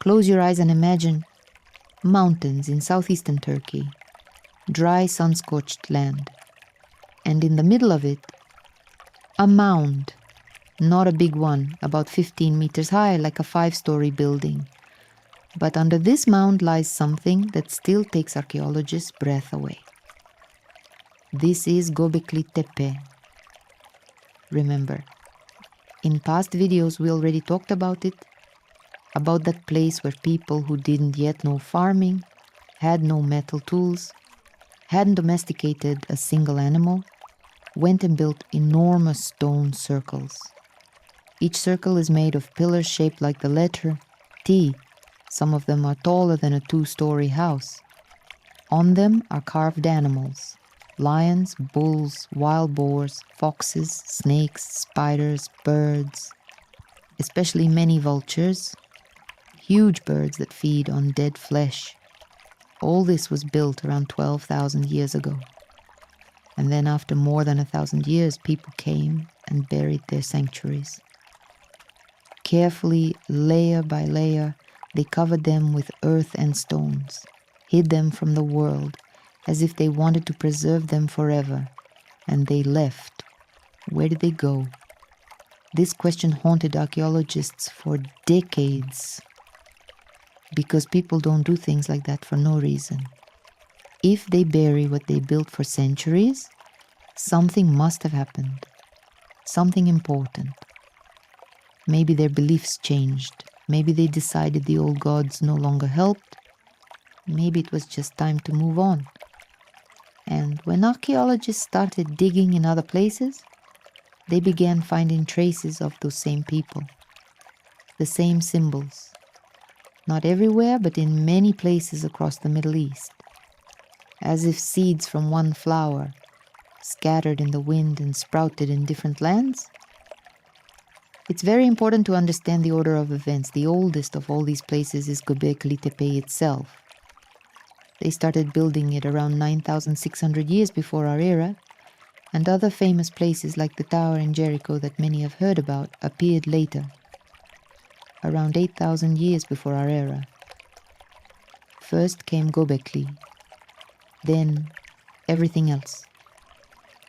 Close your eyes and imagine mountains in southeastern Turkey, dry sun-scorched land. And in the middle of it, a mound, not a big one, about 15 meters high, like a 5-story building. But under this mound lies something that still takes archaeologists' breath away. This is Göbekli Tepe. Remember, in past videos we already talked about it, about that place where people who didn't yet know farming, had no metal tools, hadn't domesticated a single animal, went and built enormous stone circles. Each circle is made of pillars shaped like the letter T. Some of them are taller than a 2-story house. On them are carved animals: lions, bulls, wild boars, foxes, snakes, spiders, birds, especially many vultures, huge birds that feed on dead flesh. All this was built around 12,000 years ago. And then after more than 1,000 years, people came and buried their sanctuaries. Carefully, layer by layer, they covered them with earth and stones, hid them from the world, as if they wanted to preserve them forever. And they left. Where did they go? This question haunted archaeologists for decades. Because people don't do things like that for no reason. If they bury what they built for centuries, something must have happened. Something important. Maybe their beliefs changed. Maybe they decided the old gods no longer helped. Maybe it was just time to move on. And when archaeologists started digging in other places, they began finding traces of those same people. The same symbols. Not everywhere, but in many places across the Middle East. As if seeds from one flower, scattered in the wind and sprouted in different lands. It's very important to understand the order of events. The oldest of all these places is Göbekli Tepe itself. They started building it around 9,600 years before our era, and other famous places like the tower in Jericho that many have heard about appeared later, around 8,000 years before our era. First came Göbekli, then everything else.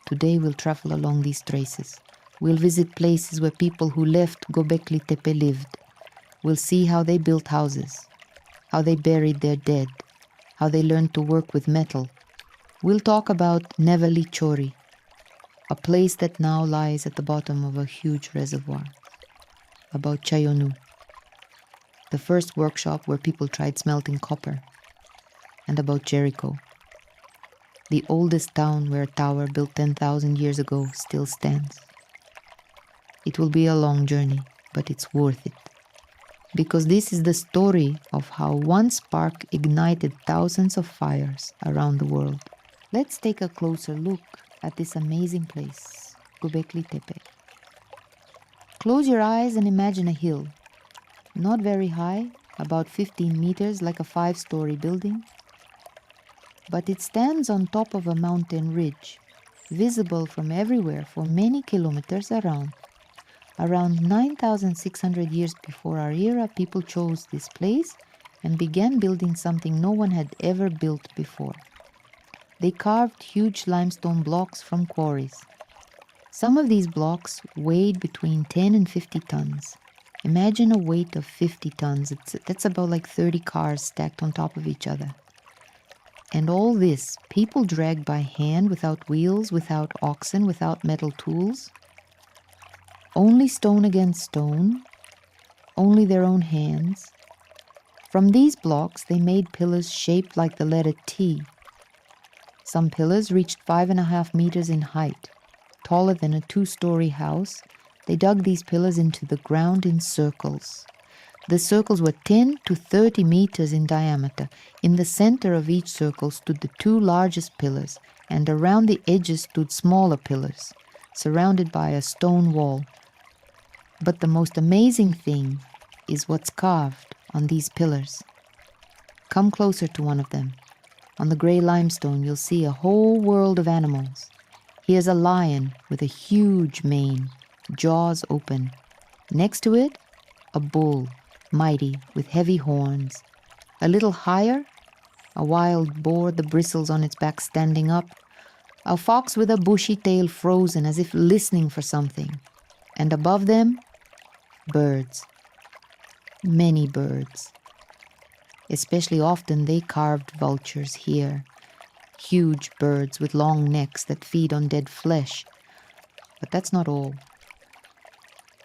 Today we'll travel along these traces. We'll visit places where people who left Göbekli Tepe lived. We'll see how they built houses, how they buried their dead, how they learned to work with metal. We'll talk about Nevalı Çori, a place that now lies at the bottom of a huge reservoir. About Chayönü, the first workshop where people tried smelting copper. And about Jericho, the oldest town where a tower built 10,000 years ago still stands. It will be a long journey, but it's worth it. Because this is the story of how one spark ignited thousands of fires around the world. Let's take a closer look at this amazing place, Göbekli Tepe. Close your eyes and imagine a hill. Not very high, about 15 meters, like a 5-story building. But it stands on top of a mountain ridge, visible from everywhere for many kilometers around. Around 9,600 years before our era, people chose this place and began building something no one had ever built before. They carved huge limestone blocks from quarries. Some of these blocks weighed between 10 and 50 tons. Imagine a weight of 50 tons. That's about like 30 cars stacked on top of each other. And all this, people dragged by hand, without wheels, without oxen, without metal tools. Only stone against stone, only their own hands. From these blocks, they made pillars shaped like the letter T. Some pillars reached 5.5 meters in height, taller than a 2-story house. They dug these pillars into the ground in circles. The circles were 10 to 30 meters in diameter. In the center of each circle stood the 2 largest pillars, and around the edges stood smaller pillars, surrounded by a stone wall. But the most amazing thing is what's carved on these pillars. Come closer to one of them. On the gray limestone, you'll see a whole world of animals. Here's a lion with a huge mane, jaws open. Next to it, a bull, mighty, with heavy horns. A little higher, a wild boar, the bristles on its back standing up. A fox with a bushy tail frozen as if listening for something. And above them, birds. Many birds. Especially often they carved vultures here. Huge birds with long necks that feed on dead flesh. But that's not all.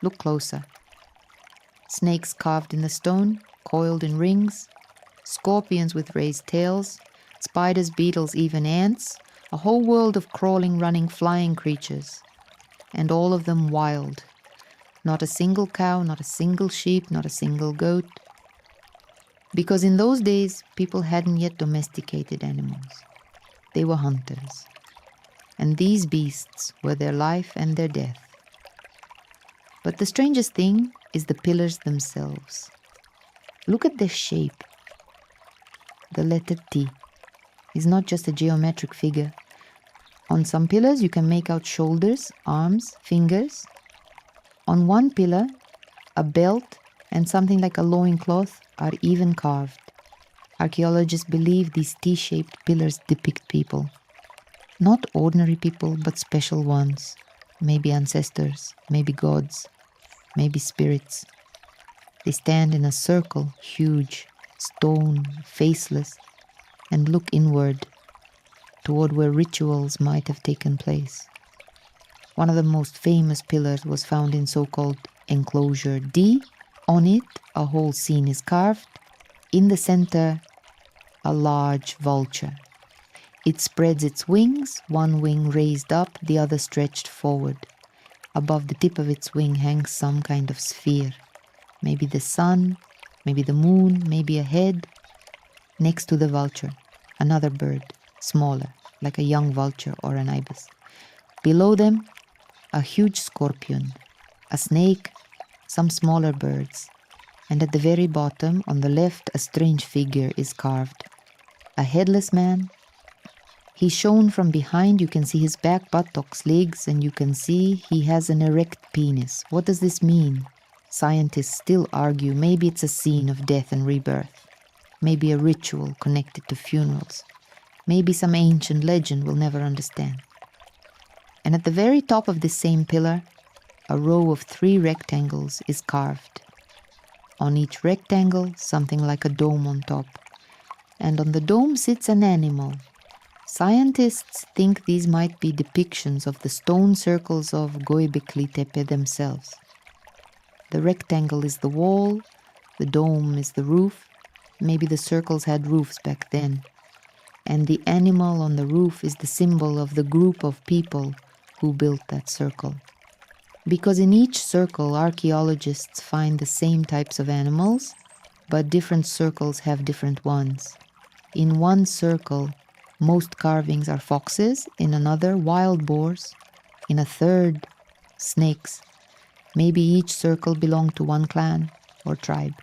Look closer. Snakes carved in the stone, coiled in rings. Scorpions with raised tails. Spiders, beetles, even ants. A whole world of crawling, running, flying creatures. And all of them wild. Not a single cow, not a single sheep, not a single goat. Because in those days, people hadn't yet domesticated animals. They were hunters. And these beasts were their life and their death. But the strangest thing is the pillars themselves. Look at their shape. The letter T is not just a geometric figure. On some pillars, you can make out shoulders, arms, fingers. On one pillar, a belt and something like a loincloth are even carved. Archaeologists believe these T-shaped pillars depict people. Not ordinary people, but special ones. Maybe ancestors, maybe gods, maybe spirits. They stand in a circle, huge, stone, faceless, and look inward, toward where rituals might have taken place. One of the most famous pillars was found in so-called enclosure D. On it, a whole scene is carved. In the center, a large vulture. It spreads its wings, one wing raised up, the other stretched forward. Above the tip of its wing hangs some kind of sphere. Maybe the sun, maybe the moon, maybe a head. Next to the vulture, another bird, smaller, like a young vulture or an ibis. Below them, a huge scorpion, a snake, some smaller birds. And at the very bottom, on the left, a strange figure is carved. A headless man. He's shown from behind. You can see his back, buttocks, legs, and you can see he has an erect penis. What does this mean? Scientists still argue maybe it's a scene of death and rebirth. Maybe a ritual connected to funerals. Maybe some ancient legend we'll never understand. And at the very top of this same pillar, a row of 3 rectangles is carved. On each rectangle, something like a dome on top. And on the dome sits an animal. Scientists think these might be depictions of the stone circles of Göbekli Tepe themselves. The rectangle is the wall, the dome is the roof. Maybe the circles had roofs back then. And the animal on the roof is the symbol of the group of people who built that circle. Because in each circle, archaeologists find the same types of animals, but different circles have different ones. In one circle, most carvings are foxes, in another, wild boars, in a third, snakes. Maybe each circle belonged to one clan or tribe.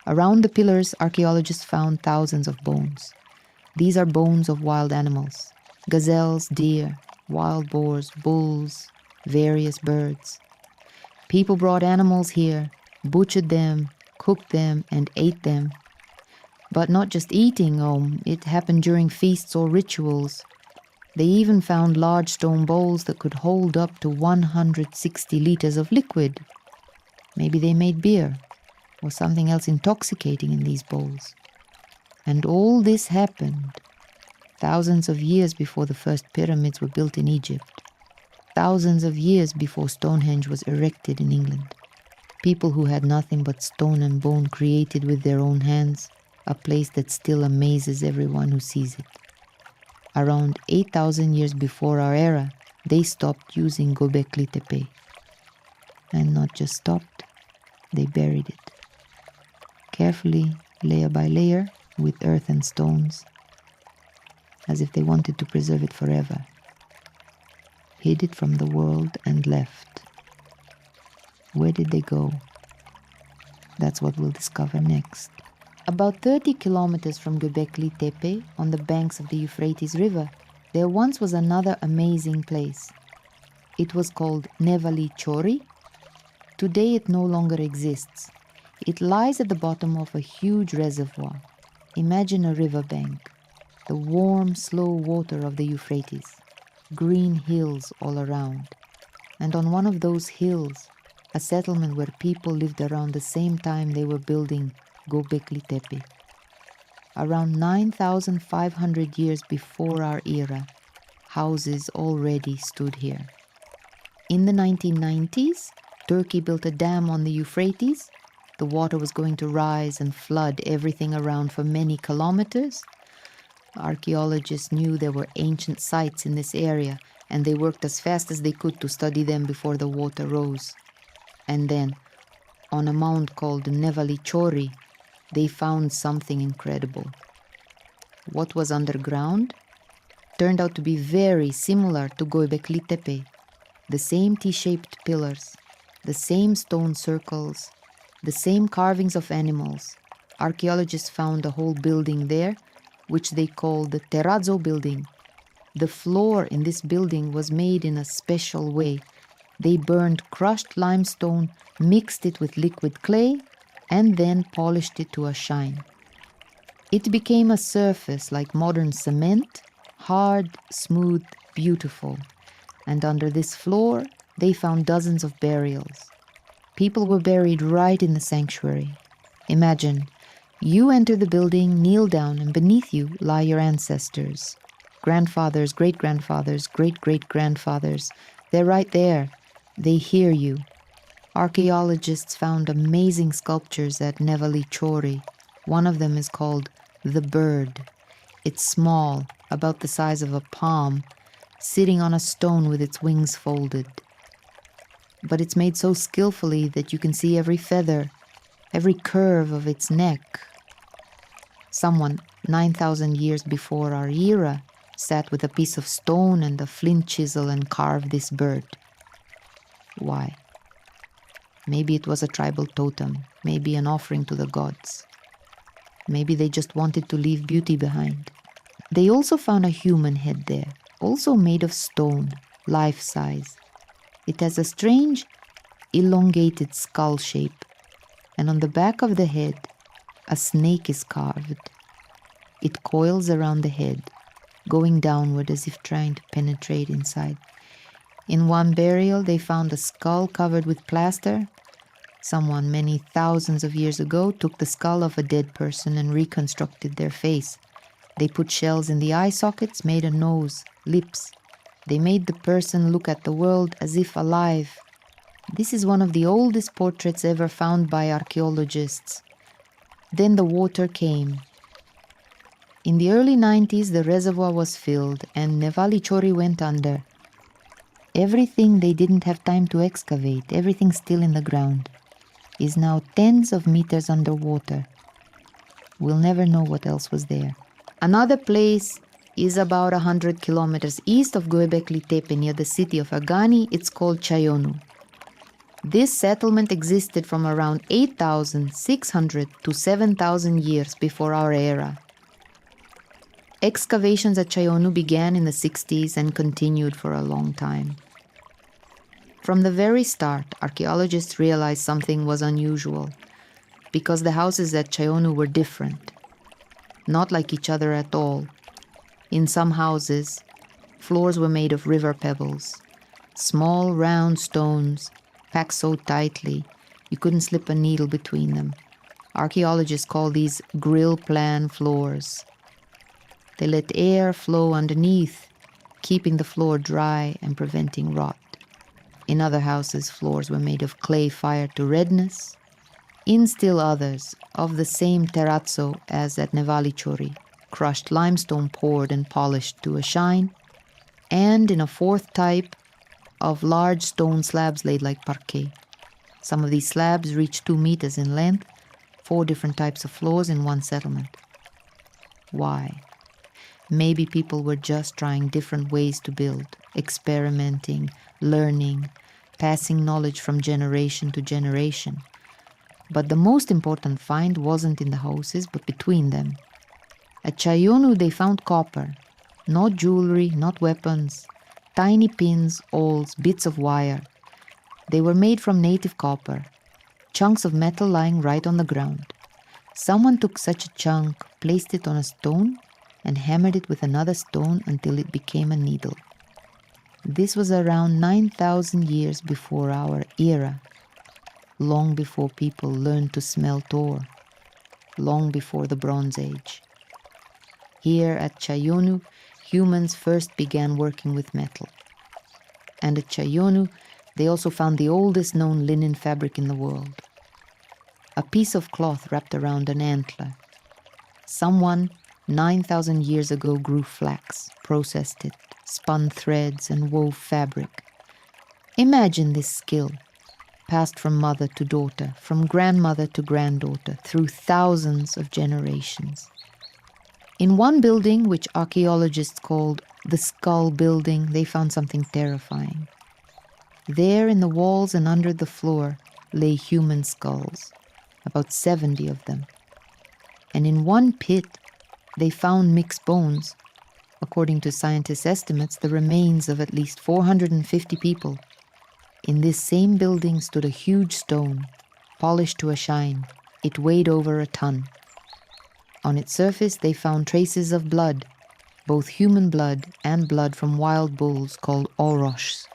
Around the pillars, archaeologists found thousands of bones. These are bones of wild animals, gazelles, deer, wild boars, bulls, various birds. People brought animals here, butchered them, cooked them, and ate them. But not just eating, it happened during feasts or rituals. They even found large stone bowls that could hold up to 160 liters of liquid. Maybe they made beer or something else intoxicating in these bowls. And all this happened thousands of years before the first pyramids were built in Egypt. Thousands of years before Stonehenge was erected in England. People who had nothing but stone and bone created with their own hands, a place that still amazes everyone who sees it. Around 8,000 years before our era, they stopped using Göbekli Tepe. And not just stopped, they buried it. Carefully, layer by layer, with earth and stones, as if they wanted to preserve it forever. Hid it from the world and left. Where did they go? That's what we'll discover next. About 30 kilometers from Göbekli Tepe, on the banks of the Euphrates River, there once was another amazing place. It was called Nevalı Çori. Today it no longer exists. It lies at the bottom of a huge reservoir. Imagine a riverbank, the warm, slow water of the Euphrates, green hills all around. And on one of those hills, a settlement where people lived around the same time they were building Göbekli Tepe. Around 9,500 years before our era, houses already stood here. In the 1990s, Turkey built a dam on the Euphrates. The water was going to rise and flood everything around for many kilometers. Archaeologists knew there were ancient sites in this area, and they worked as fast as they could to study them before the water rose. And then, on a mound called Nevalı Çori, they found something incredible. What was underground turned out to be very similar to Göbekli Tepe. The same T-shaped pillars, the same stone circles, the same carvings of animals. Archaeologists found a whole building there, which they called the terrazzo building. The floor in this building was made in a special way. They burned crushed limestone, mixed it with liquid clay, and then polished it to a shine. It became a surface like modern cement, hard, smooth, beautiful. And under this floor, they found dozens of burials. People were buried right in the sanctuary. Imagine, you enter the building, kneel down, and beneath you lie your ancestors. Grandfathers, great-grandfathers, great-great-grandfathers. They're right there. They hear you. Archaeologists found amazing sculptures at Nevalı Çori. One of them is called the bird. It's small, about the size of a palm, sitting on a stone with its wings folded. But it's made so skillfully that you can see every feather, every curve of its neck. Someone 9,000 years before our era sat with a piece of stone and a flint chisel and carved this bird. Why? Maybe it was a tribal totem, maybe an offering to the gods. Maybe they just wanted to leave beauty behind. They also found a human head there, also made of stone, life-size. It has a strange, elongated skull shape, and on the back of the head, a snake is carved. It coils around the head, going downward as if trying to penetrate inside. In one burial, they found a skull covered with plaster. Someone many thousands of years ago took the skull of a dead person and reconstructed their face. They put shells in the eye sockets, made a nose, lips. They made the person look at the world as if alive. This is one of the oldest portraits ever found by archaeologists. Then the water came. In the early 90s, the reservoir was filled and Nevalı Çori went under. Everything they didn't have time to excavate, everything still in the ground, is now tens of meters underwater. We'll never know what else was there. Another place is about 100 kilometers east of Göbekli Tepe near the city of Agani. It's called Çayönü. This settlement existed from around 8,600 to 7,000 years before our era. Excavations at Çayönü began in the 60s and continued for a long time. From the very start, archaeologists realized something was unusual because the houses at Çayönü were different, not like each other at all. In some houses, floors were made of river pebbles, small round stones packed so tightly you couldn't slip a needle between them. Archaeologists call these grill plan floors. They let air flow underneath, keeping the floor dry and preventing rot. In other houses, floors were made of clay fired to redness. In still others, of the same terrazzo as at Nevalı Çori, crushed limestone poured and polished to a shine. And in a fourth type, of large stone slabs laid like parquet. Some of these slabs reached 2 meters in length, 4 different types of floors in one settlement. Why? Maybe people were just trying different ways to build, experimenting, learning, passing knowledge from generation to generation. But the most important find wasn't in the houses, but between them. At Çayönü they found copper, not jewelry, not weapons, tiny pins, awls, bits of wire. They were made from native copper. chunks of metal lying right on the ground. Someone took such a chunk, placed it on a stone, and hammered it with another stone until it became a needle. This was around 9,000 years before our era, long before people learned to smelt ore, long before the Bronze Age. Here at Chayönü, humans first began working with metal. And at Chayönü, they also found the oldest known linen fabric in the world. A piece of cloth wrapped around an antler. Someone 9,000 years ago grew flax, processed it, spun threads, and wove fabric. Imagine this skill, passed from mother to daughter, from grandmother to granddaughter, through thousands of generations. In one building, which archaeologists called the Skull Building, they found something terrifying. There in the walls and under the floor lay human skulls, about 70 of them. And in one pit, they found mixed bones, according to scientists' estimates, the remains of at least 450 people. In this same building stood a huge stone, polished to a shine. It weighed over a ton. On its surface, they found traces of blood, both human blood and blood from wild bulls called Aurochs.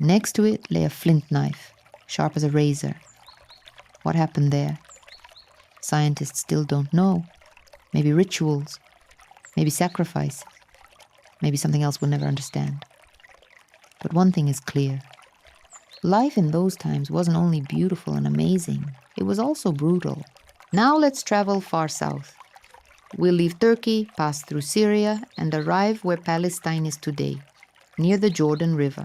Next to it lay a flint knife, sharp as a razor. What happened there? Scientists still don't know. Maybe rituals, maybe sacrifice, maybe something else we'll never understand. But one thing is clear. Life in those times wasn't only beautiful and amazing, it was also brutal. Now let's travel far south. We'll leave Turkey, pass through Syria, and arrive where Palestine is today, near the Jordan River.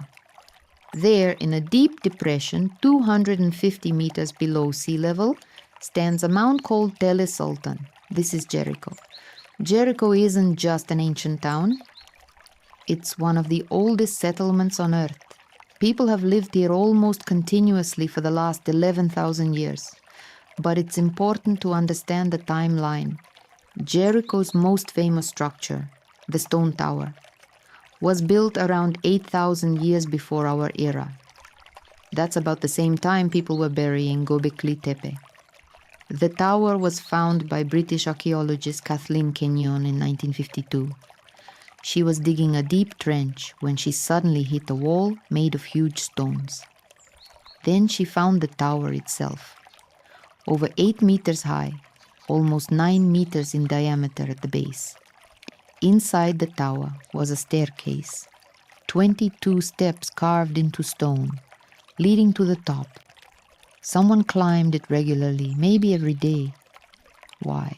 There, in a deep depression 250 meters below sea level, stands a mount called Tell Sultan. This is Jericho. Jericho isn't just an ancient town. It's one of the oldest settlements on earth. People have lived here almost continuously for the last 11,000 years. But it's important to understand the timeline. Jericho's most famous structure, the Stone Tower, was built around 8,000 years before our era. That's about the same time people were burying Göbekli Tepe. The tower was found by British archaeologist Kathleen Kenyon in 1952. She was digging a deep trench when she suddenly hit a wall made of huge stones. Then she found the tower itself. Over 8 meters high, almost 9 meters in diameter at the base. Inside the tower was a staircase, 22 steps carved into stone, leading to the top. Someone climbed it regularly, maybe every day. Why?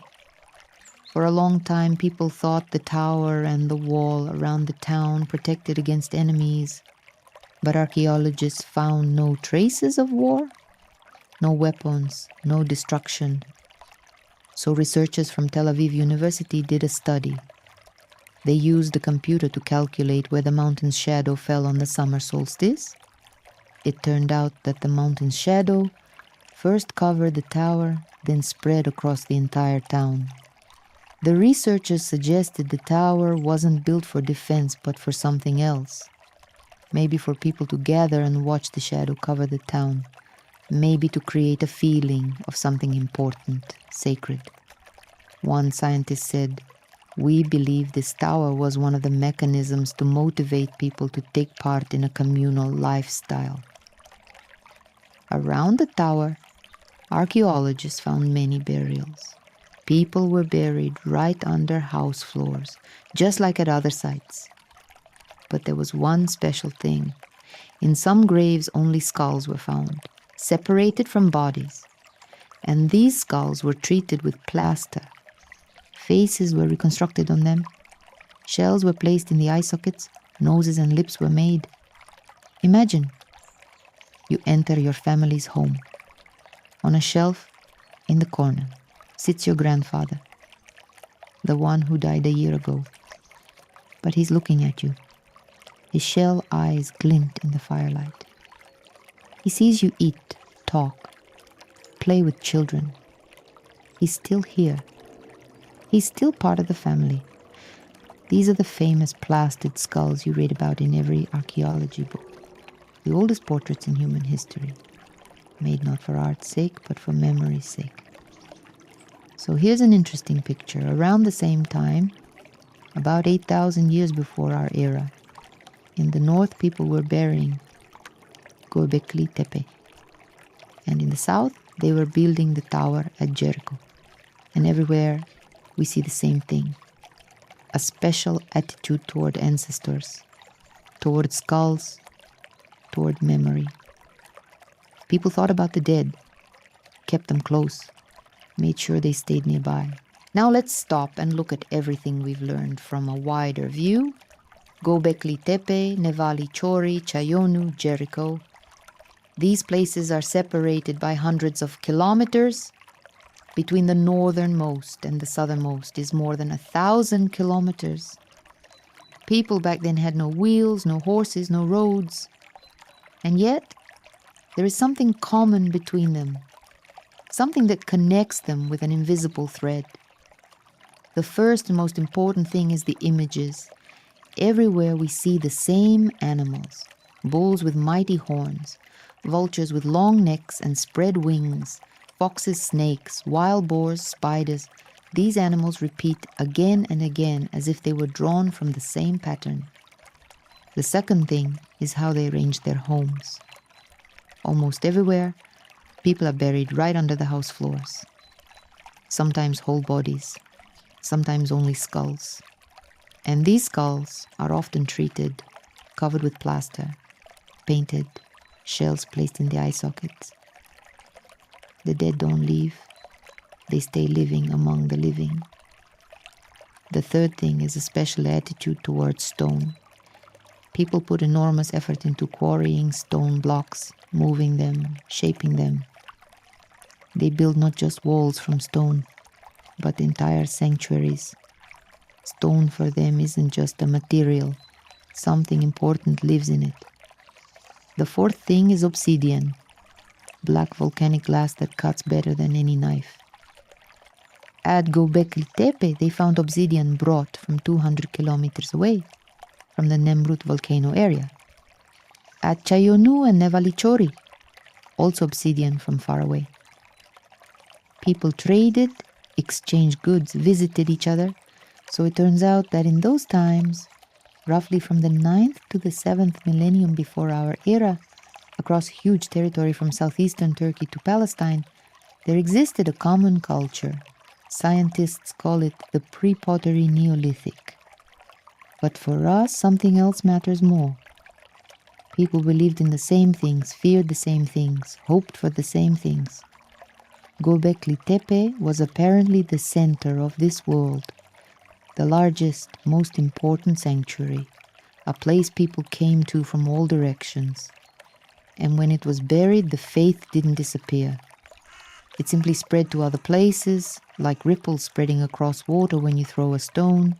For a long time, people thought the tower and the wall around the town protected against enemies. But archaeologists found no traces of war, no weapons, no destruction. So researchers from Tel Aviv University did a study. They used a computer to calculate where the mountain's shadow fell on the summer solstice. It turned out that the mountain's shadow first covered the tower, then spread across the entire town. The researchers suggested the tower wasn't built for defense, but for something else. Maybe for people to gather and watch the shadow cover the town. Maybe to create a feeling of something important, sacred. One scientist said, "We believe this tower was one of the mechanisms to motivate people to take part in a communal lifestyle." Around the tower, archaeologists found many burials. People were buried right under house floors, just like at other sites. But there was one special thing. In some graves, only skulls were found, separated from bodies. And these skulls were treated with plaster. Faces were reconstructed on them. Shells were placed in the eye sockets. Noses and lips were made. Imagine, you enter your family's home. On a shelf, in the corner, sits your grandfather, the one who died a year ago. But he's looking at you. His shell eyes glint in the firelight. He sees you eat, talk, play with children. He's still here. He's still part of the family. These are the famous plastered skulls you read about in every archaeology book, the oldest portraits in human history. made not for art's sake, but for memory's sake. So here's an interesting picture. Around the same time, about 8,000 years before our era, in the north people were burying Göbekli Tepe. And in the south, they were building the tower at Jericho. And everywhere we see the same thing. A special attitude toward ancestors, toward skulls, toward memory. People thought about the dead, kept them close, made sure they stayed nearby. Now let's stop and look at everything we've learned from a wider view. Göbekli Tepe, Nevalı Çori, Çayönü, Jericho. These places are separated by hundreds of kilometers. Between the northernmost and the southernmost is more than 1,000 kilometers. People back then had no wheels, no horses, no roads. And yet, there is something common between them, something that connects them with an invisible thread. The first and most important thing is the images. Everywhere we see the same animals, bulls with mighty horns, vultures with long necks and spread wings, foxes, snakes, wild boars, spiders. These animals repeat again and again as if they were drawn from the same pattern. The second thing is how they arrange their homes. Almost everywhere, people are buried right under the house floors. Sometimes whole bodies, sometimes only skulls. And these skulls are often treated, covered with plaster, painted, shells placed in the eye sockets. The dead don't leave. They stay living among the living. The third thing is a special attitude towards stone. People put enormous effort into quarrying stone blocks, moving them, shaping them. They build not just walls from stone, but entire sanctuaries. Stone for them isn't just a material. Something important lives in it. The fourth thing is obsidian, black volcanic glass that cuts better than any knife. At Göbekli Tepe, they found obsidian brought from 200 kilometers away, from the Nemrut volcano area. At Çayönü and Nevalı Çori, also obsidian from far away. People traded, exchanged goods, visited each other, so it turns out that in those times, roughly from the 9th to the 7th millennium before our era, across huge territory from southeastern Turkey to Palestine, there existed a common culture. Scientists call it the pre-pottery Neolithic. But for us, something else matters more. People believed in the same things, feared the same things, hoped for the same things. Göbekli Tepe was apparently the center of this world, the largest, most important sanctuary, a place people came to from all directions. And when it was buried, the faith didn't disappear. It simply spread to other places, like ripples spreading across water when you throw a stone.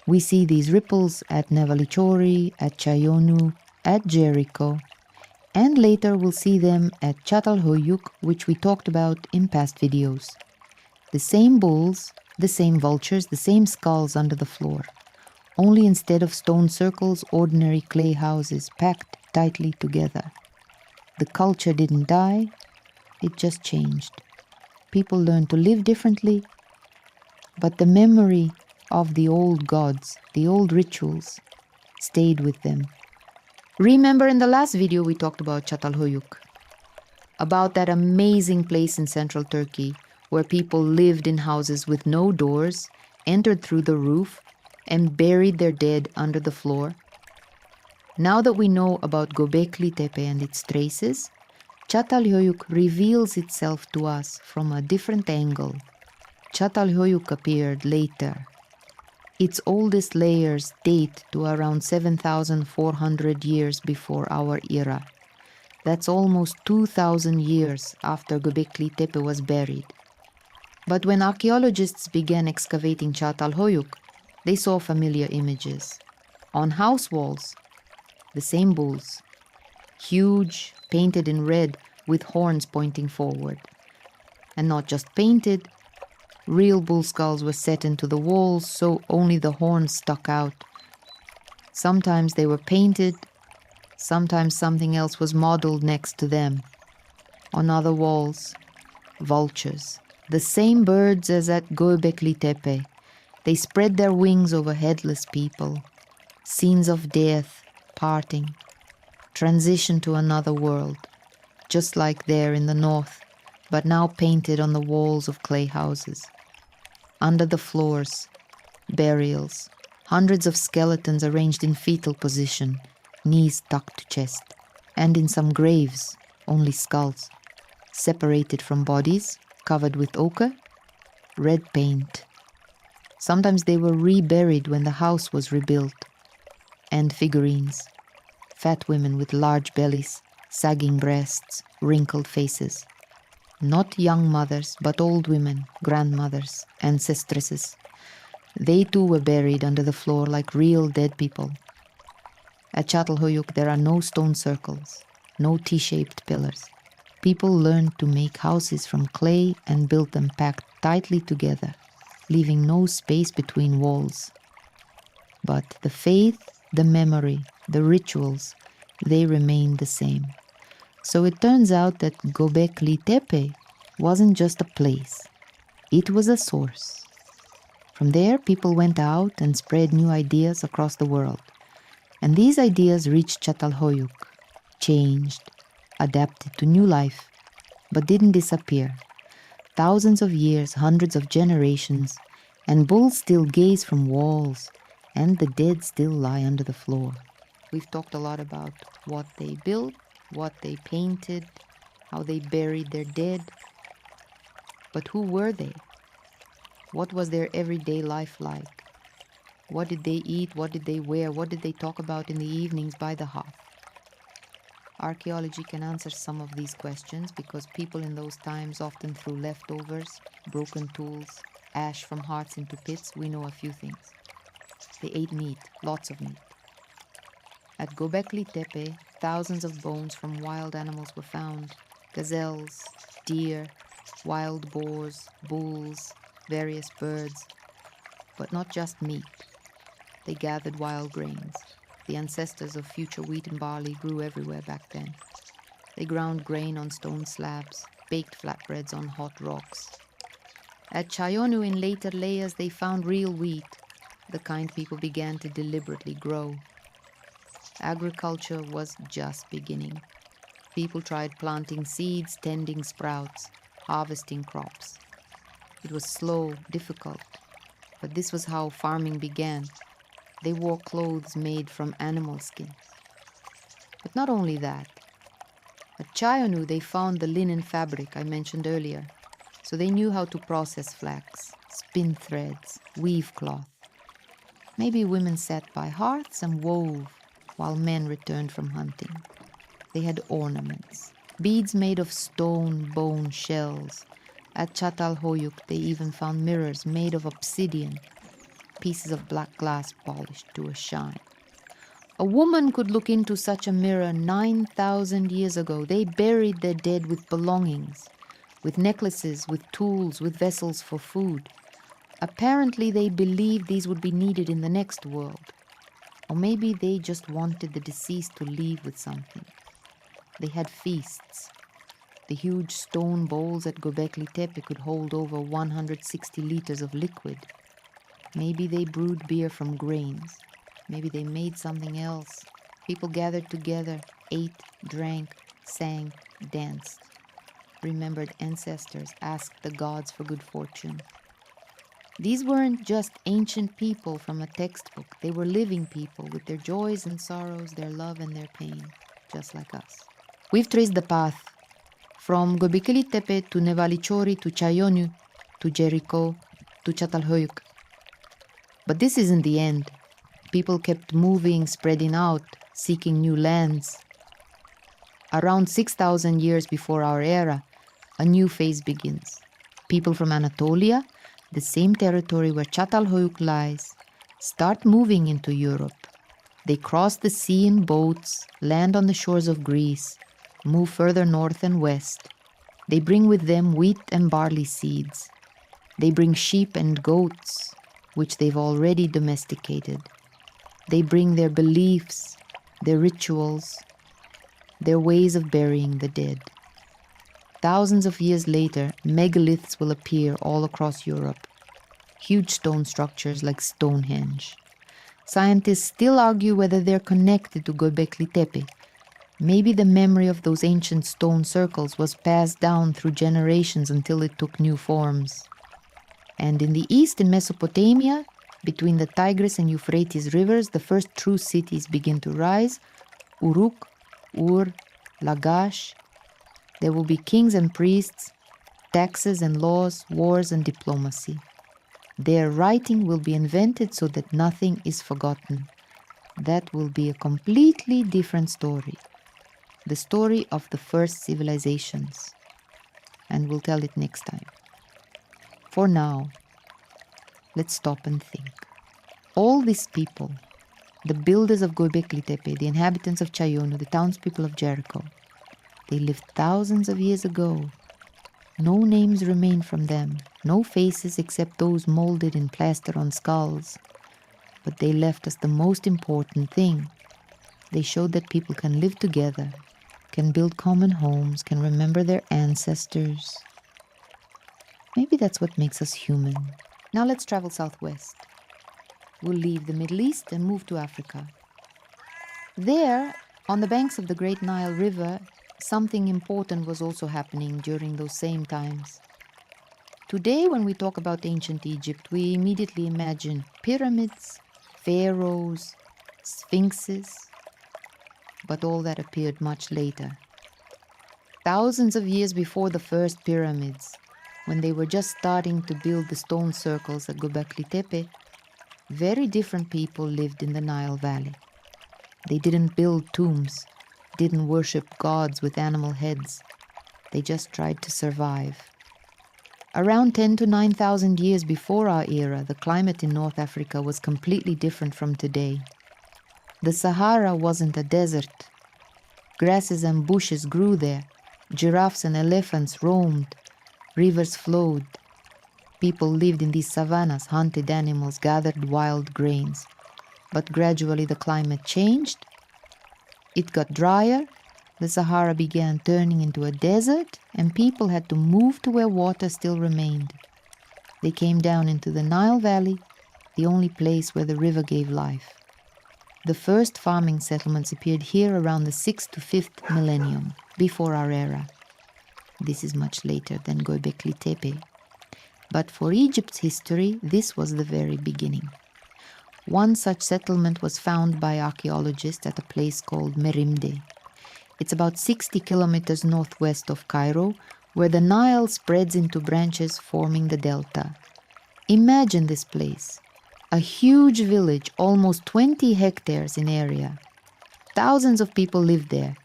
We see these ripples at Nevalı Çori, at Çayönü, at Jericho, and later we'll see them at Çatalhöyük, which we talked about in past videos. The same bulls, the same vultures, the same skulls under the floor. Only instead of stone circles, ordinary clay houses packed tightly together. The culture didn't die, it just changed. People learned to live differently, but the memory of the old gods, the old rituals, stayed with them. Remember in the last video we talked about Çatalhöyük, about that amazing place in central Turkey where people lived in houses with no doors, entered through the roof, and buried their dead under the floor. Now that we know about Göbekli Tepe and its traces, Çatalhöyük reveals itself to us from a different angle. Çatalhöyük appeared later. Its oldest layers date to around 7,400 years before our era. That's almost 2,000 years after Göbekli Tepe was buried. But when archaeologists began excavating Çatalhöyük, they saw familiar images. On house walls, the same bulls, huge, painted in red with horns pointing forward. And not just painted, real bull skulls were set into the walls so only the horns stuck out. Sometimes they were painted, sometimes something else was modeled next to them. On other walls, vultures, the same birds as at Göbekli Tepe. They spread their wings over headless people. Scenes of death, parting, transition to another world, just like there in the north, but now painted on the walls of clay houses. Under the floors, burials, hundreds of skeletons arranged in fetal position, knees tucked to chest, and in some graves, only skulls, separated from bodies, covered with ochre, red paint. Sometimes they were reburied when the house was rebuilt. And figurines, fat women with large bellies, sagging breasts, wrinkled faces. Not young mothers, but old women, grandmothers, ancestresses. They too were buried under the floor like real dead people. At Çatalhöyük there are no stone circles, no T-shaped pillars. People learned to make houses from clay and built them packed tightly together, leaving no space between walls. But the faith, the memory, the rituals, they remained the same. So it turns out that Göbekli Tepe wasn't just a place. It was a source. From there, people went out and spread new ideas across the world. And these ideas reached Çatalhöyük, changed, adapted to new life, but didn't disappear. Thousands of years, hundreds of generations, and bulls still gaze from walls, and the dead still lie under the floor. We've talked a lot about what they built, what they painted, how they buried their dead. But who were they? What was their everyday life like? What did they eat? What did they wear? What did they talk about in the evenings by the hearth? Archaeology can answer some of these questions because people in those times often threw leftovers, broken tools, ash from hearths into pits. We know a few things. They ate meat, lots of meat. At Göbekli Tepe, thousands of bones from wild animals were found. Gazelles, deer, wild boars, bulls, various birds. But not just meat. They gathered wild grains. The ancestors of future wheat and barley grew everywhere back then. They ground grain on stone slabs, baked flatbreads on hot rocks. At Chayönü in later layers they found real wheat, the kind people began to deliberately grow. Agriculture was just beginning. People tried planting seeds, tending sprouts, harvesting crops. It was slow, difficult, but this was how farming began. They wore clothes made from animal skins. But not only that. At Çayönü they found the linen fabric I mentioned earlier, so they knew how to process flax, spin threads, weave cloth. Maybe women sat by hearths and wove while men returned from hunting. They had ornaments, beads made of stone, bone, shells. At Çatalhöyük they even found mirrors made of obsidian, pieces of black glass polished to a shine. A woman could look into such a mirror 9,000 years ago. They buried their dead with belongings, with necklaces, with tools, with vessels for food. Apparently they believed these would be needed in the next world. Or maybe they just wanted the deceased to leave with something. They had feasts. The huge stone bowls at Göbekli Tepe could hold over 160 liters of liquid. Maybe they brewed beer from grains. Maybe they made something else. People gathered together, ate, drank, sang, danced. Remembered ancestors, asked the gods for good fortune. These weren't just ancient people from a textbook. They were living people with their joys and sorrows, their love and their pain, just like us. We've traced the path from Göbekli Tepe to Nevalı Çori to Çayönü to Jericho to Çatalhöyük. But this isn't the end. People kept moving, spreading out, seeking new lands. Around 6,000 years before our era, a new phase begins. People from Anatolia, the same territory where Çatalhöyük lies, start moving into Europe. They cross the sea in boats, land on the shores of Greece, move further north and west. They bring with them wheat and barley seeds. They bring sheep and goats, which they've already domesticated. They bring their beliefs, their rituals, their ways of burying the dead. Thousands of years later, megaliths will appear all across Europe. Huge stone structures like Stonehenge. Scientists still argue whether they're connected to Göbekli Tepe. Maybe the memory of those ancient stone circles was passed down through generations until it took new forms. And in the east, in Mesopotamia, between the Tigris and Euphrates rivers, the first true cities begin to rise. Uruk, Ur, Lagash. There will be kings and priests, taxes and laws, wars and diplomacy. Their writing will be invented so that nothing is forgotten. That will be a completely different story. The story of the first civilizations. And we'll tell it next time. For now, let's stop and think. All these people, the builders of Göbekli Tepe, the inhabitants of Çayönü, the townspeople of Jericho, they lived thousands of years ago. No names remain from them, no faces except those molded in plaster on skulls. But they left us the most important thing. They showed that people can live together, can build common homes, can remember their ancestors. Maybe that's what makes us human. Now let's travel southwest. We'll leave the Middle East and move to Africa. There, on the banks of the Great Nile River, something important was also happening during those same times. Today, when we talk about ancient Egypt, we immediately imagine pyramids, pharaohs, sphinxes, but all that appeared much later. Thousands of years before the first pyramids, when they were just starting to build the stone circles at Göbekli Tepe, very different people lived in the Nile Valley. They didn't build tombs, didn't worship gods with animal heads. They just tried to survive. Around 10 to 9,000 years before our era, the climate in North Africa was completely different from today. The Sahara wasn't a desert. Grasses and bushes grew there. Giraffes and elephants roamed. Rivers flowed. People lived in these savannas, hunted animals, gathered wild grains. But gradually the climate changed. It got drier. The Sahara began turning into a desert, and people had to move to where water still remained. They came down into the Nile Valley, the only place where the river gave life. The first farming settlements appeared here around the 6th to 5th millennium, before our era. This is much later than Göbekli Tepe. But for Egypt's history, this was the very beginning. One such settlement was found by archaeologists at a place called Merimde. It's about 60 kilometers northwest of Cairo, where the Nile spreads into branches forming the delta. Imagine this place. A huge village, almost 20 hectares in area. Thousands of people lived there,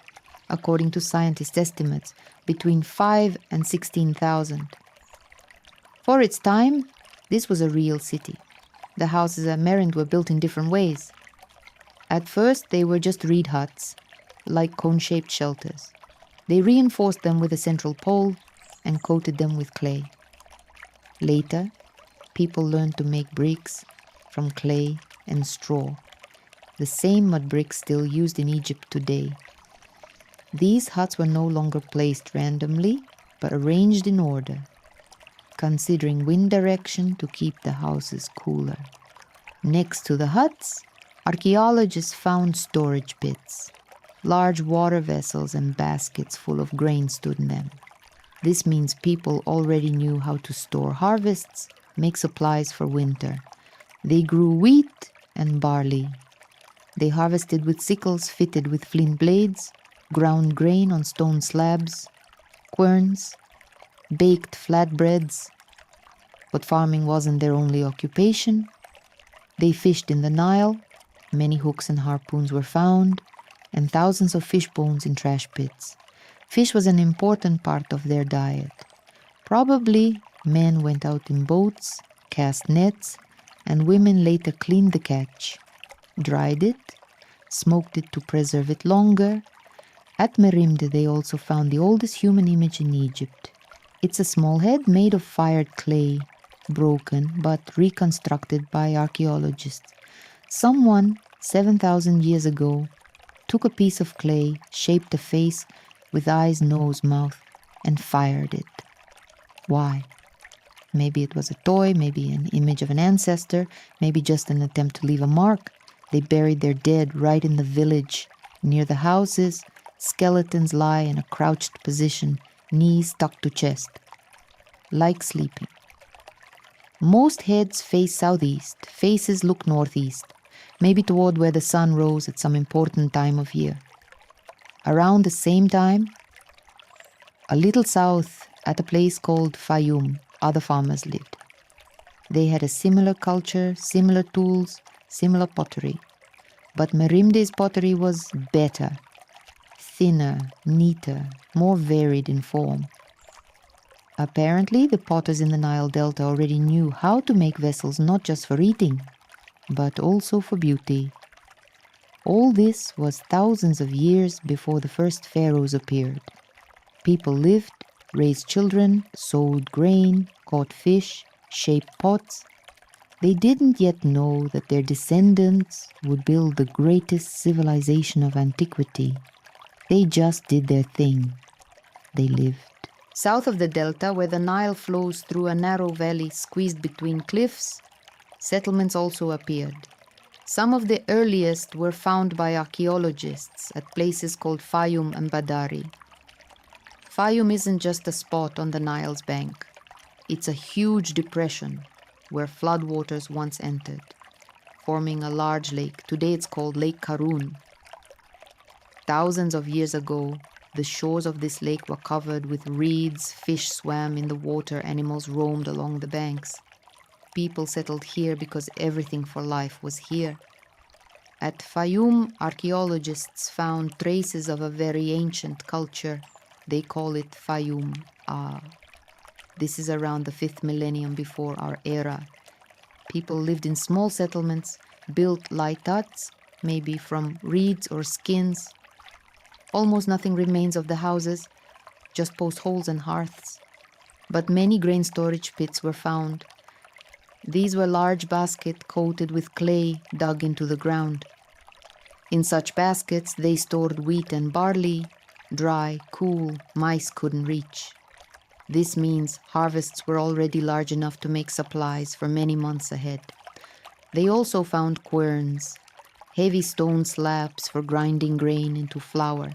according to scientists' estimates, between 5 and 16,000. For its time, this was a real city. The houses at Merimde were built in different ways. At first, they were just reed huts, like cone-shaped shelters. They reinforced them with a central pole and coated them with clay. Later, people learned to make bricks from clay and straw, the same mud bricks still used in Egypt today. These huts were no longer placed randomly, but arranged in order, considering wind direction to keep the houses cooler. Next to the huts, archaeologists found storage pits. Large water vessels and baskets full of grain stood in them. This means people already knew how to store harvests, make supplies for winter. They grew wheat and barley. They harvested with sickles fitted with flint blades, ground grain on stone slabs, querns, baked flatbreads. But farming wasn't their only occupation. They fished in the Nile. Many hooks and harpoons were found, and thousands of fish bones in trash pits. Fish was an important part of their diet. Probably men went out in boats, cast nets, and women later cleaned the catch, dried it, smoked it to preserve it longer. At Merimde they also found the oldest human image in Egypt. It's a small head made of fired clay, broken but reconstructed by archaeologists. Someone, 7,000 years ago, took a piece of clay, shaped a face with eyes, nose, mouth, and fired it. Why? Maybe it was a toy, maybe an image of an ancestor, maybe just an attempt to leave a mark. They buried their dead right in the village. Near the houses, skeletons lie in a crouched position, knees tucked to chest, like sleeping. Most heads face southeast, faces look northeast, maybe toward where the sun rose at some important time of year. Around the same time, a little south at a place called Fayum, other farmers lived. They had a similar culture, similar tools, similar pottery. But Merimde's pottery was better, thinner, neater, more varied in form. Apparently, the potters in the Nile Delta already knew how to make vessels not just for eating, but also for beauty. All this was thousands of years before the first pharaohs appeared. People lived, raised children, sowed grain, caught fish, shaped pots. They didn't yet know that their descendants would build the greatest civilization of antiquity. They just did their thing. They lived. South of the delta, where the Nile flows through a narrow valley squeezed between cliffs, settlements also appeared. Some of the earliest were found by archaeologists at places called Fayum and Badari. Fayum isn't just a spot on the Nile's bank. It's a huge depression where floodwaters once entered, forming a large lake. Today it's called Lake Karun. Thousands of years ago, the shores of this lake were covered with reeds, fish swam in the water, animals roamed along the banks. People settled here because everything for life was here. At Fayum, archaeologists found traces of a very ancient culture. They call it Fayum. This is around the 5th millennium before our era. People lived in small settlements, built light huts, maybe from reeds or skins. Almost nothing remains of the houses, just post holes and hearths. But many grain storage pits were found. These were large baskets coated with clay dug into the ground. In such baskets, they stored wheat and barley, dry, cool, mice couldn't reach. This means harvests were already large enough to make supplies for many months ahead. They also found querns, heavy stone slabs for grinding grain into flour.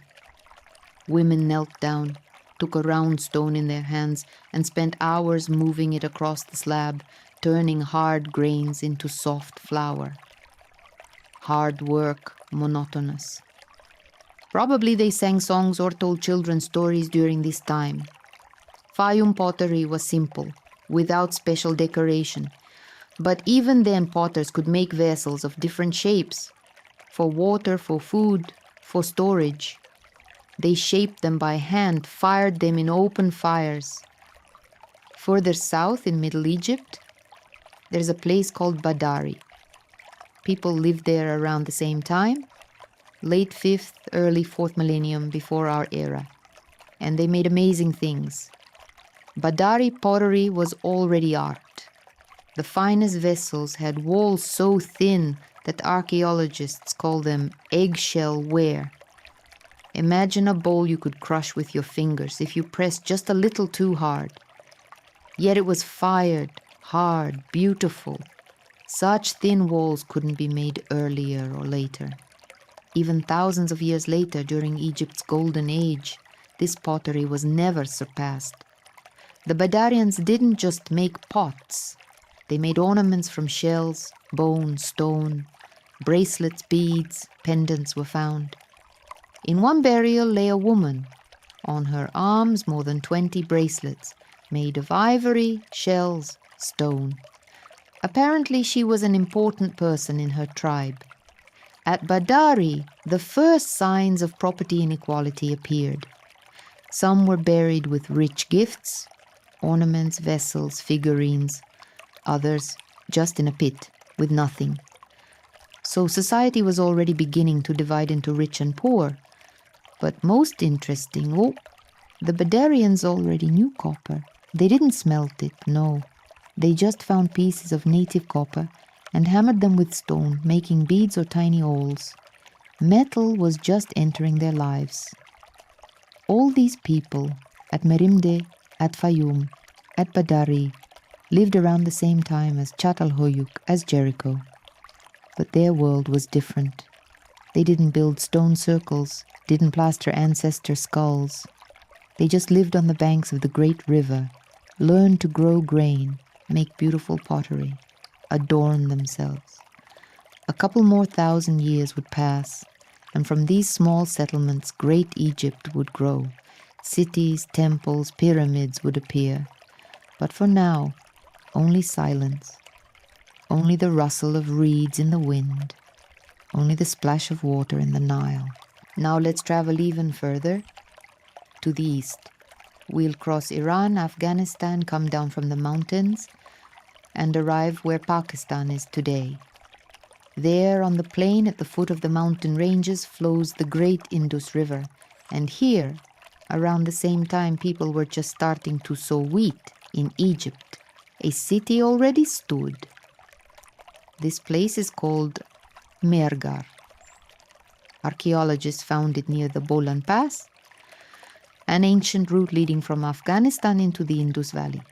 Women knelt down, took a round stone in their hands, and spent hours moving it across the slab, turning hard grains into soft flour. Hard work, monotonous. Probably they sang songs or told children stories during this time. Fayum pottery was simple, without special decoration. But even then potters could make vessels of different shapes, for water, for food, for storage. They shaped them by hand, fired them in open fires. Further south in Middle Egypt, there's a place called Badari. People lived there around the same time, late 5th, early 4th millennium before our era. And they made amazing things. Badari pottery was already art. The finest vessels had walls so thin that archaeologists call them eggshell ware. Imagine a bowl you could crush with your fingers if you pressed just a little too hard. Yet it was fired, hard, beautiful. Such thin walls couldn't be made earlier or later. Even thousands of years later, during Egypt's golden age, this pottery was never surpassed. The Badarians didn't just make pots. They made ornaments from shells, bone, stone. Bracelets, beads, pendants were found. In one burial lay a woman. On her arms, more than 20 bracelets, made of ivory, shells, stone. Apparently, she was an important person in her tribe. At Badari, the first signs of property inequality appeared. Some were buried with rich gifts, ornaments, vessels, figurines. Others just in a pit, with nothing. So society was already beginning to divide into rich and poor. But most interesting, the Badarians already knew copper. They didn't smelt it, no. They just found pieces of native copper and hammered them with stone, making beads or tiny awls. Metal was just entering their lives. All these people at Merimde, at Fayum, at Badari, lived around the same time as Çatalhöyük, as Jericho. But their world was different. They didn't build stone circles, didn't plaster ancestor skulls. They just lived on the banks of the great river, learned to grow grain, make beautiful pottery, adorn themselves. A couple more 1,000 years would pass, and from these small settlements great Egypt would grow. Cities, temples, pyramids would appear. But for now, only silence, only the rustle of reeds in the wind, only the splash of water in the Nile. Now let's travel even further, to the east. We'll cross Iran, Afghanistan, come down from the mountains, and arrive where Pakistan is today. There, on the plain at the foot of the mountain ranges, flows the great Indus River. And here, around the same time people were just starting to sow wheat in Egypt, a city already stood. This place is called Mehrgarh. Archaeologists found it near the Bolan Pass, an ancient route leading from Afghanistan into the Indus Valley.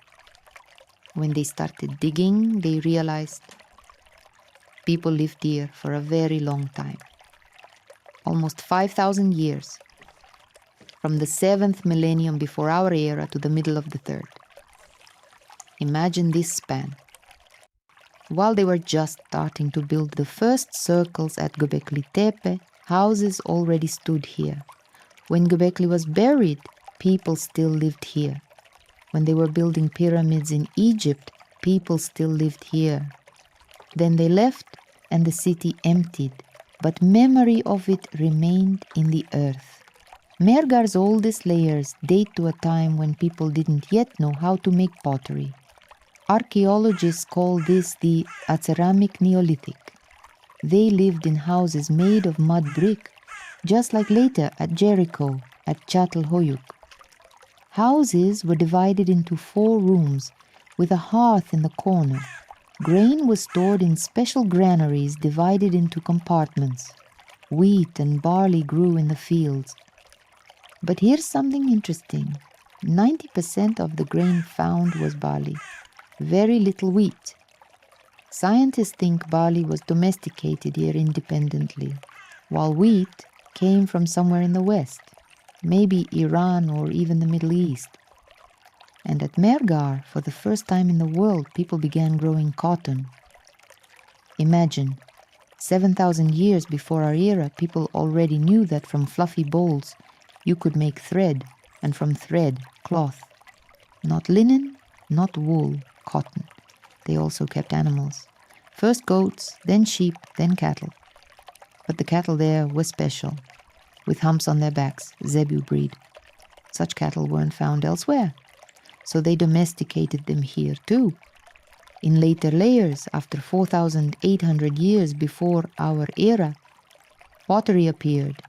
When they started digging, they realized people lived here for a very long time. Almost 5,000 years, from the 7th millennium before our era to the middle of the 3rd. Imagine this span. While they were just starting to build the first circles at Göbekli Tepe, houses already stood here. When Göbekli was buried, people still lived here. When they were building pyramids in Egypt, people still lived here. Then they left and the city emptied, but memory of it remained in the earth. Mehrgarh's oldest layers date to a time when people didn't yet know how to make pottery. Archaeologists call this the Aceramic Neolithic. They lived in houses made of mud brick, just like later at Jericho, at Çatalhöyük. Houses were divided into 4 rooms with a hearth in the corner. Grain was stored in special granaries divided into compartments. Wheat and barley grew in the fields. But here's something interesting. 90% of the grain found was barley. Very little wheat. Scientists think barley was domesticated here independently, while wheat came from somewhere in the west, maybe Iran or even the Middle East. And at Mehrgarh, for the first time in the world, people began growing cotton. Imagine, 7,000 years before our era, people already knew that from fluffy bolls you could make thread, and from thread, cloth. Not linen, not wool, cotton. They also kept animals. First goats, then sheep, then cattle. But the cattle there were special, with humps on their backs, zebu breed. Such cattle weren't found elsewhere, so they domesticated them here too. In later layers, after 4,800 years before our era, pottery appeared,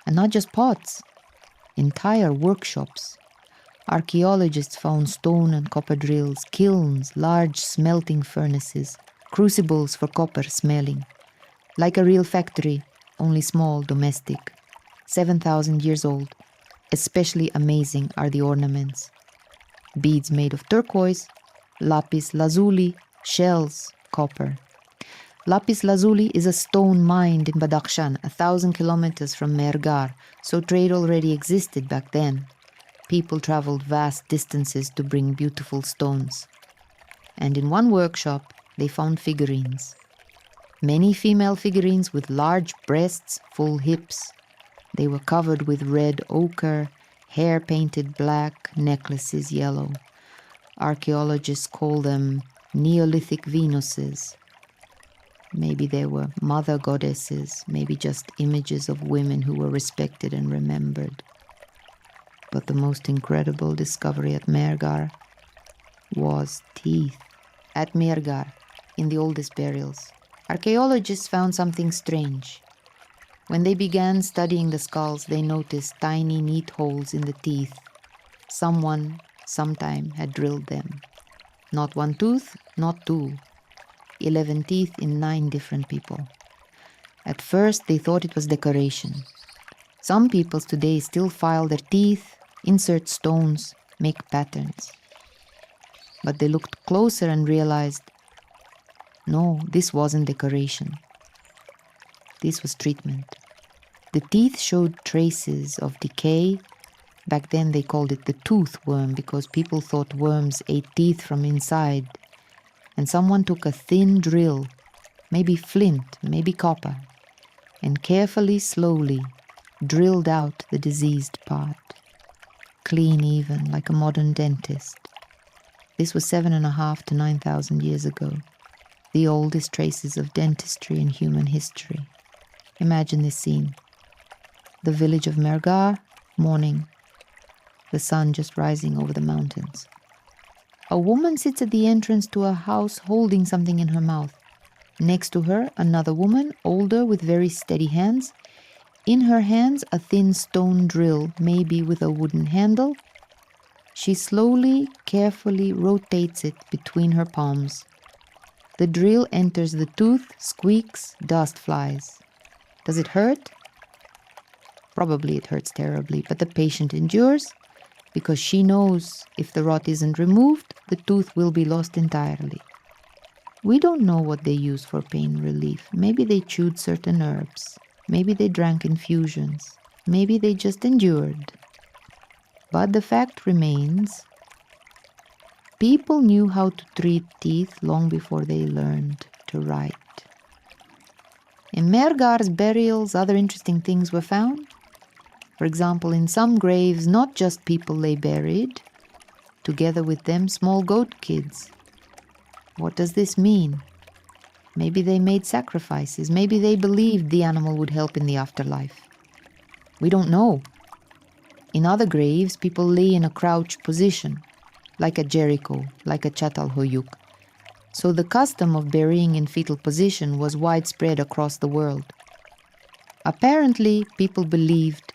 and not just pots, entire workshops. Archaeologists found stone and copper drills, kilns, large smelting furnaces, crucibles for copper smelling. Like a real factory, only small, domestic. 7,000 years old. Especially amazing are the ornaments. Beads made of turquoise, lapis lazuli, shells, copper. Lapis lazuli is a stone mined in Badakhshan, 1,000 kilometers from Mehrgarh, so trade already existed back then. People traveled vast distances to bring beautiful stones. And in one workshop, they found figurines. Many female figurines with large breasts, full hips. They were covered with red ochre, hair painted black, necklaces yellow. Archaeologists call them Neolithic Venuses. Maybe they were mother goddesses, maybe just images of women who were respected and remembered. But the most incredible discovery at Mehrgarh was teeth. At Mehrgarh, in the oldest burials, archaeologists found something strange. When they began studying the skulls, they noticed tiny, neat holes in the teeth. Someone, sometime, had drilled them. Not one tooth, not 2. 11 teeth in 9 different people. At first, they thought it was decoration. Some peoples today still file their teeth insert stones, make patterns. But they looked closer and realized, no, this wasn't decoration. This was treatment. The teeth showed traces of decay. Back then they called it the tooth worm because people thought worms ate teeth from inside. And someone took a thin drill, maybe flint, maybe copper, and carefully, slowly drilled out the diseased part. Clean even, like a modern dentist. This was 7,500 to 9,000 years ago, the oldest traces of dentistry in human history. Imagine this scene. The village of Mehrgarh, morning. The sun just rising over the mountains. A woman sits at the entrance to a house holding something in her mouth. Next to her, another woman, older with very steady hands. In her hands, a thin stone drill, maybe with a wooden handle. She slowly, carefully rotates it between her palms. The drill enters the tooth, squeaks, dust flies. Does it hurt? Probably it hurts terribly, but the patient endures because she knows if the rot isn't removed, the tooth will be lost entirely. We don't know what they used for pain relief. Maybe they chewed certain herbs. Maybe they drank infusions. Maybe they just endured. But the fact remains, people knew how to treat teeth long before they learned to write. In Mehrgarh's burials, other interesting things were found. For example, in some graves, not just people lay buried, together with them small goat kids. What does this mean? Maybe they made sacrifices. Maybe they believed the animal would help in the afterlife. We don't know. In other graves, people lay in a crouched position, like at Jericho, like at Çatalhöyük. So the custom of burying in fetal position was widespread across the world. Apparently, people believed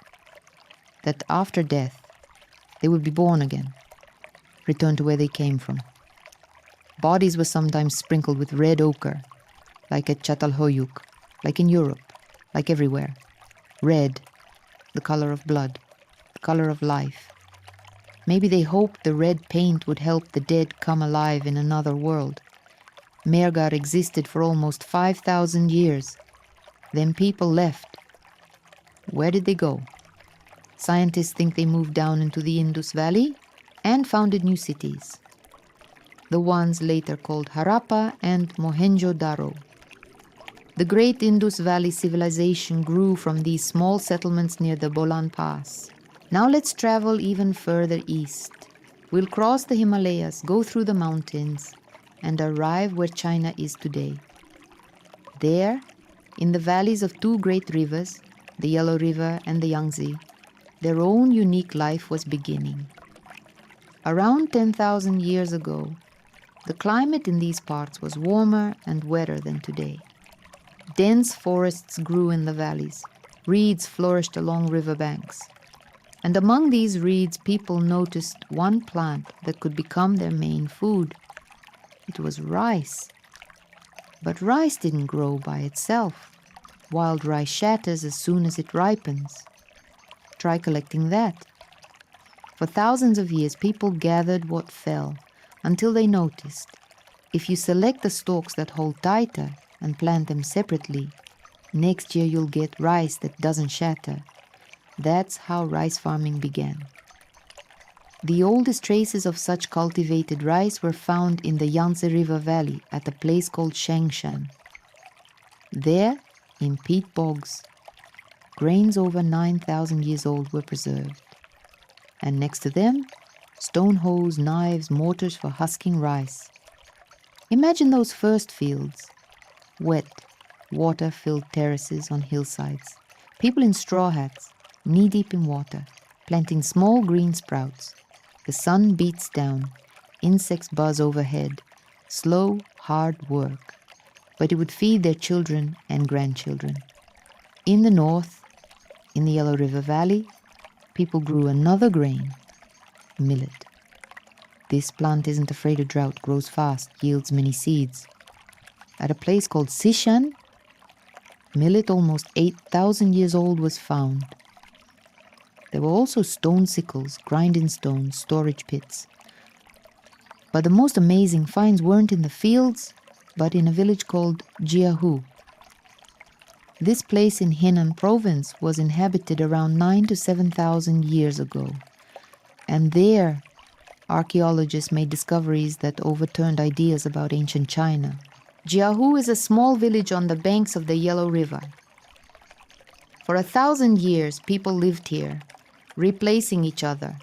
that after death, they would be born again, return to where they came from. Bodies were sometimes sprinkled with red ochre, like at Çatalhöyük, like in Europe, like everywhere. Red, the color of blood, the color of life. Maybe they hoped the red paint would help the dead come alive in another world. Mehrgarh existed for almost 5,000 years. Then people left. Where did they go? Scientists think they moved down into the Indus Valley and founded new cities. The ones later called Harappa and Mohenjo-Daro. The great Indus Valley civilization grew from these small settlements near the Bolan Pass. Now let's travel even further east. We'll cross the Himalayas, go through the mountains, and arrive where China is today. There, in the valleys of two great rivers, the Yellow River and the Yangtze, their own unique life was beginning. Around 10,000 years ago, the climate in these parts was warmer and wetter than today. Dense forests grew in the valleys. Reeds flourished along riverbanks. And among these reeds, people noticed one plant that could become their main food. It was rice. But rice didn't grow by itself. Wild rice shatters as soon as it ripens. Try collecting that. For thousands of years, people gathered what fell until they noticed if you select the stalks that hold tighter and plant them separately, next year you'll get rice that doesn't shatter. That's how rice farming began. The oldest traces of such cultivated rice were found in the Yangtze River Valley at a place called Shengshan. There, in peat bogs, grains over 9,000 years old were preserved. And next to them, stone hoes, knives, mortars for husking rice. Imagine those first fields. Wet, water-filled terraces on hillsides. People in straw hats, knee-deep in water, planting small green sprouts. The sun beats down. Insects buzz overhead. Slow, hard work. But it would feed their children and grandchildren. In the north, in the Yellow River Valley, people grew another grain, millet. This plant isn't afraid of drought, grows fast, yields many seeds. At a place called Sishan, millet almost 8,000 years old was found. There were also stone sickles, grinding stones, storage pits. But the most amazing finds weren't in the fields, but in a village called Jiahu. This place in Henan province was inhabited around 9,000 to 7,000 years ago. And there, archaeologists made discoveries that overturned ideas about ancient China. Jiahu is a small village on the banks of the Yellow River. For 1,000 years, people lived here, replacing each other,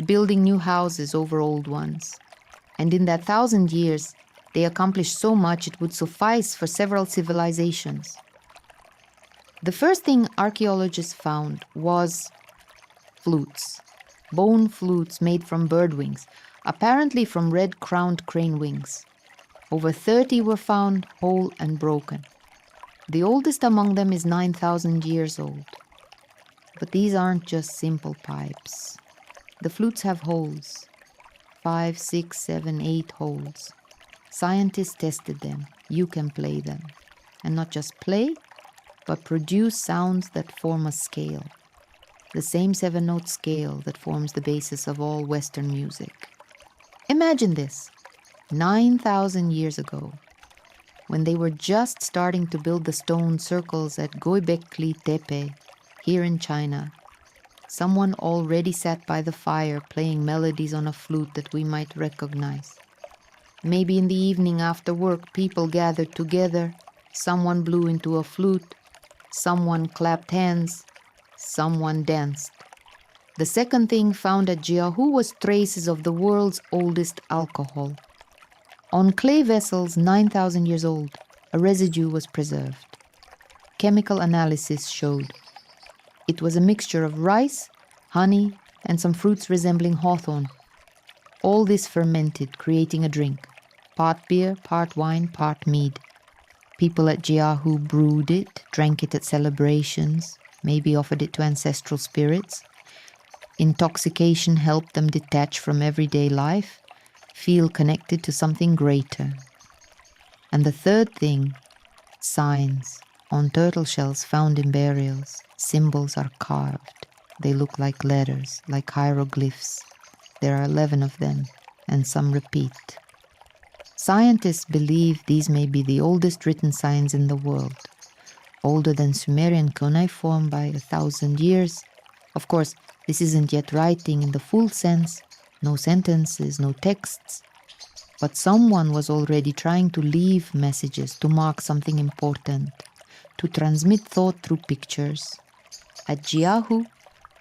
building new houses over old ones. And in that 1,000 years, they accomplished so much it would suffice for several civilizations. The first thing archaeologists found was flutes, bone flutes made from bird wings, apparently from red-crowned crane wings. Over 30 were found whole and broken. The oldest among them is 9,000 years old. But these aren't just simple pipes. The flutes have holes. 5, 6, 7, 8 holes. Scientists tested them. You can play them. And not just play, but produce sounds that form a scale. The same 7-note scale that forms the basis of all Western music. Imagine this. 9,000 years ago, when they were just starting to build the stone circles at Göbekli Tepe, here in China, someone already sat by the fire playing melodies on a flute that we might recognize. Maybe in the evening after work, people gathered together, someone blew into a flute, someone clapped hands, someone danced. The second thing found at Jiahu was traces of the world's oldest alcohol. On clay vessels 9,000 years old, a residue was preserved. Chemical analysis showed it was a mixture of rice, honey, and some fruits resembling hawthorn. All this fermented, creating a drink. Part beer, part wine, part mead. People at Jiahu brewed it, drank it at celebrations, maybe offered it to ancestral spirits. Intoxication helped them detach from everyday life, feel connected to something greater. And the third thing, signs. On turtle shells found in burials, symbols are carved. They look like letters, like hieroglyphs. There are 11 of them, and some repeat. Scientists believe these may be the oldest written signs in the world, older than Sumerian cuneiform by 1,000 years. Of course, this isn't yet writing in the full sense, no sentences, no texts. But someone was already trying to leave messages to mark something important, to transmit thought through pictures. At Jiahu,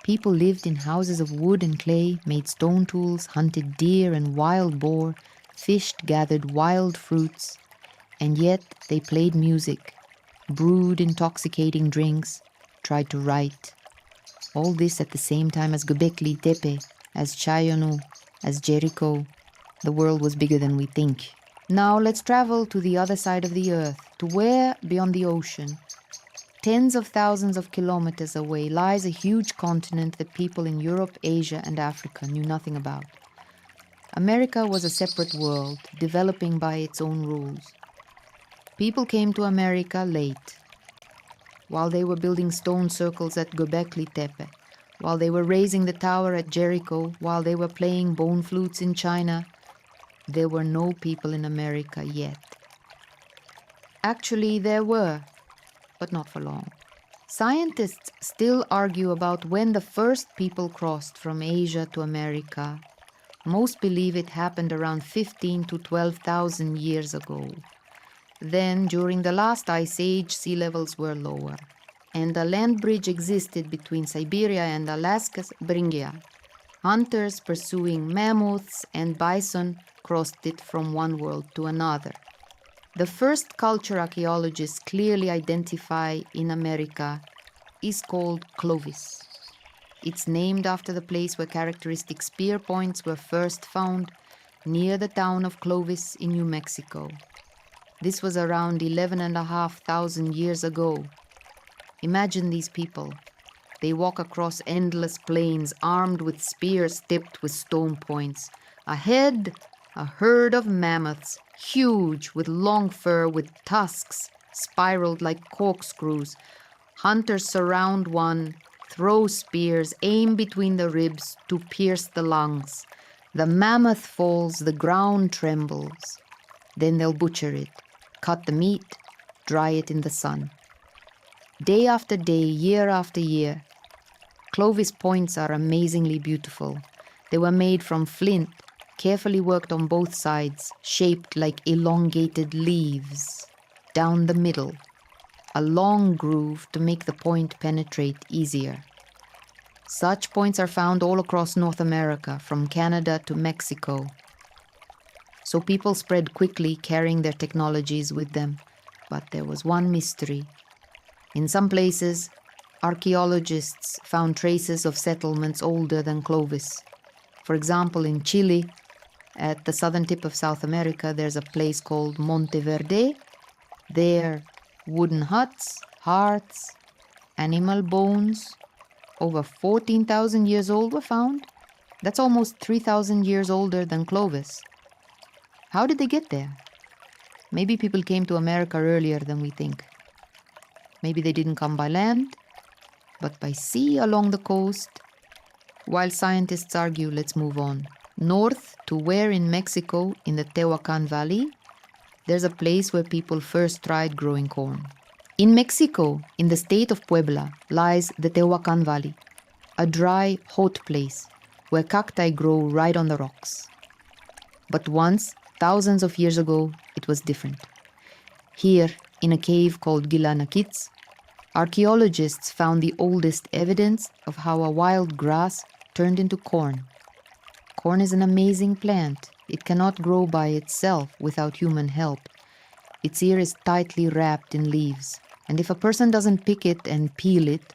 people lived in houses of wood and clay, made stone tools, hunted deer and wild boar, fished, gathered wild fruits, and yet they played music, brewed intoxicating drinks, tried to write. All this at the same time as Göbekli Tepe, as Chayönü, as Jericho. The world was bigger than we think. Now let's travel to the other side of the earth, to where, beyond the ocean, tens of thousands of kilometers away, lies a huge continent that people in Europe, Asia, and Africa knew nothing about. America was a separate world, developing by its own rules. People came to America late, while they were building stone circles at Göbekli Tepe, while they were raising the tower at Jericho, while they were playing bone flutes in China. There were no people in America yet. Actually, there were, but not for long. Scientists still argue about when the first people crossed from Asia to America. Most believe it happened around 15 to 12,000 years ago. Then, during the last ice age, sea levels were lower, and a land bridge existed between Siberia and Alaska's Bringia. Hunters pursuing mammoths and bison crossed it from one world to another. The first culture archaeologists clearly identify in America is called Clovis. It's named after the place where characteristic spear points were first found, near the town of Clovis in New Mexico. This was around 11,500 years ago. Imagine these people. They walk across endless plains armed with spears tipped with stone points. Ahead, a herd of mammoths, huge, with long fur, with tusks, spiraled like corkscrews. Hunters surround one, throw spears, aim between the ribs to pierce the lungs. The mammoth falls, the ground trembles. Then they'll butcher it, cut the meat, dry it in the sun. Day after day, year after year. Clovis points are amazingly beautiful. They were made from flint, carefully worked on both sides, shaped like elongated leaves. Down the middle, a long groove to make the point penetrate easier. Such points are found all across North America, from Canada to Mexico. So people spread quickly, carrying their technologies with them. But there was one mystery. In some places, archaeologists found traces of settlements older than Clovis. For example, in Chile, at the southern tip of South America, there's a place called Monte Verde. There, wooden huts, hearths, animal bones, over 14,000 years old were found. That's almost 3,000 years older than Clovis. How did they get there? Maybe people came to America earlier than we think. Maybe they didn't come by land, but by sea along the coast. While scientists argue, let's move on. North to where in Mexico, in the Tehuacan Valley, there's a place where people first tried growing corn. In Mexico, in the state of Puebla, lies the Tehuacan Valley, a dry, hot place where cacti grow right on the rocks. But once, thousands of years ago, it was different. Here, in a cave called Gilanaquitz, archaeologists found the oldest evidence of how a wild grass turned into corn. Corn is an amazing plant. It cannot grow by itself without human help. Its ear is tightly wrapped in leaves, and if a person doesn't pick it and peel it,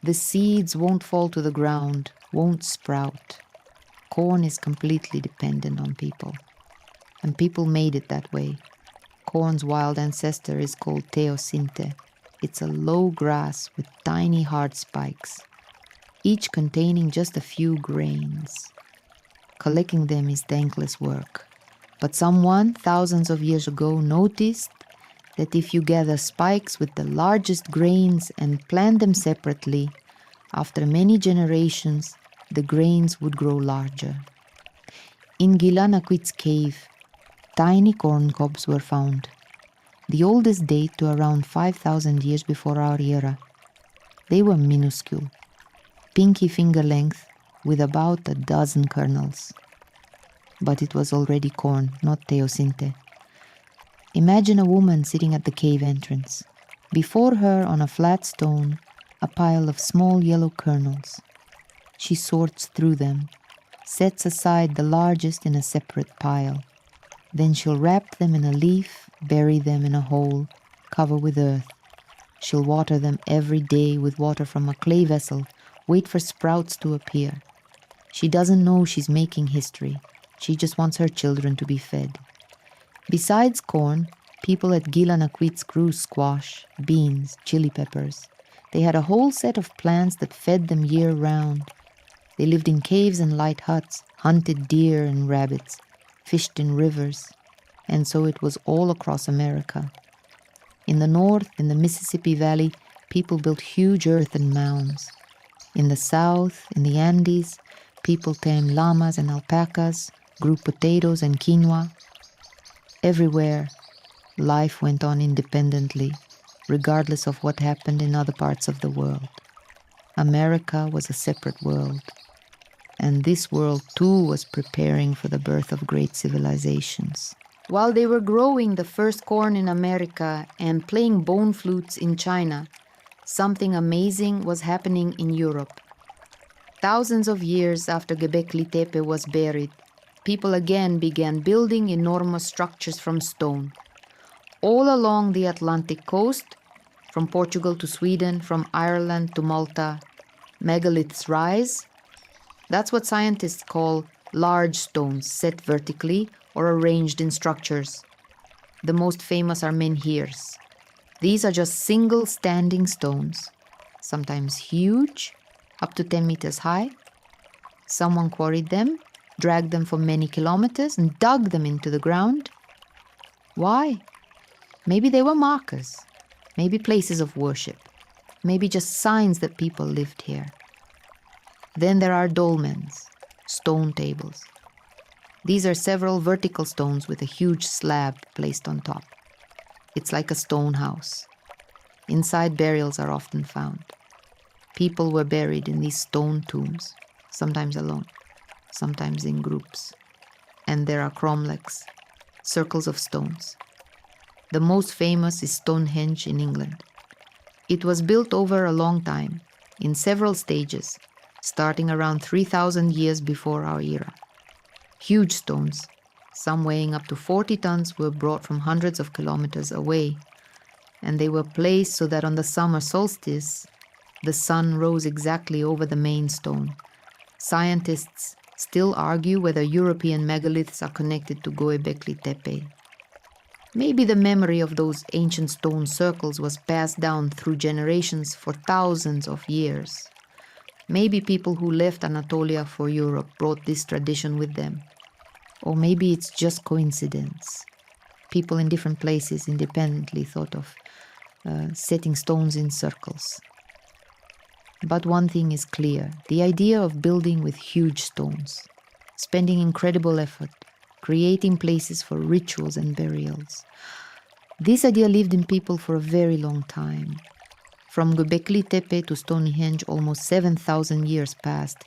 the seeds won't fall to the ground, won't sprout. Corn is completely dependent on people, and people made it that way. Corn's wild ancestor is called teosinte. It's a low grass with tiny hard spikes, each containing just a few grains. Collecting them is thankless work. But someone, thousands of years ago, noticed that if you gather spikes with the largest grains and plant them separately, after many generations, the grains would grow larger. In Gilanaquitz cave, tiny corn cobs were found. The oldest date to around 5,000 years before our era. They were minuscule, pinky finger length, with about a dozen kernels. But it was already corn, not teosinte. Imagine a woman sitting at the cave entrance. Before her, on a flat stone, a pile of small yellow kernels. She sorts through them, sets aside the largest in a separate pile. Then she'll wrap them in a leaf, bury them in a hole, cover with earth. She'll water them every day with water from a clay vessel, wait for sprouts to appear. She doesn't know she's making history. She just wants her children to be fed. Besides corn, people at Gilanaquitz grew squash, beans, chili peppers. They had a whole set of plants that fed them year-round. They lived in caves and light huts, hunted deer and rabbits, fished in rivers, and so it was all across America. In the north, in the Mississippi Valley, people built huge earthen mounds. In the south, in the Andes, people tamed llamas and alpacas, grew potatoes and quinoa. Everywhere, life went on independently, regardless of what happened in other parts of the world. America was a separate world, and this world too was preparing for the birth of great civilizations. While they were growing the first corn in America and playing bone flutes in China, something amazing was happening in Europe. Thousands of years after Göbekli Tepe was buried, people again began building enormous structures from stone. All along the Atlantic coast, from Portugal to Sweden, from Ireland to Malta, megaliths rise. That's what scientists call large stones set vertically or arranged in structures. The most famous are menhirs. These are just single standing stones, sometimes huge, up to 10 meters high. Someone quarried them, dragged them for many kilometers, and dug them into the ground. Why? Maybe they were markers, maybe places of worship. maybe just signs that people lived here. Then there are dolmens, stone tables. These are several vertical stones with a huge slab placed on top. It's like a stone house. Inside, burials are often found. People were buried in these stone tombs, sometimes alone, sometimes in groups. And there are cromlechs, circles of stones. The most famous is Stonehenge in England. It was built over a long time, in several stages, starting around 3,000 years before our era. Huge stones, some weighing up to 40 tons, were brought from hundreds of kilometers away, and they were placed so that on the summer solstice, the sun rose exactly over the main stone. Scientists still argue whether European megaliths are connected to Göbekli Tepe. Maybe the memory of those ancient stone circles was passed down through generations for thousands of years. Maybe people who left Anatolia for Europe brought this tradition with them. Or maybe it's just coincidence. People in different places independently thought of setting stones in circles. But one thing is clear, the idea of building with huge stones, spending incredible effort, creating places for rituals and burials. This idea lived in people for a very long time. From Göbekli Tepe to Stonehenge, almost 7,000 years passed,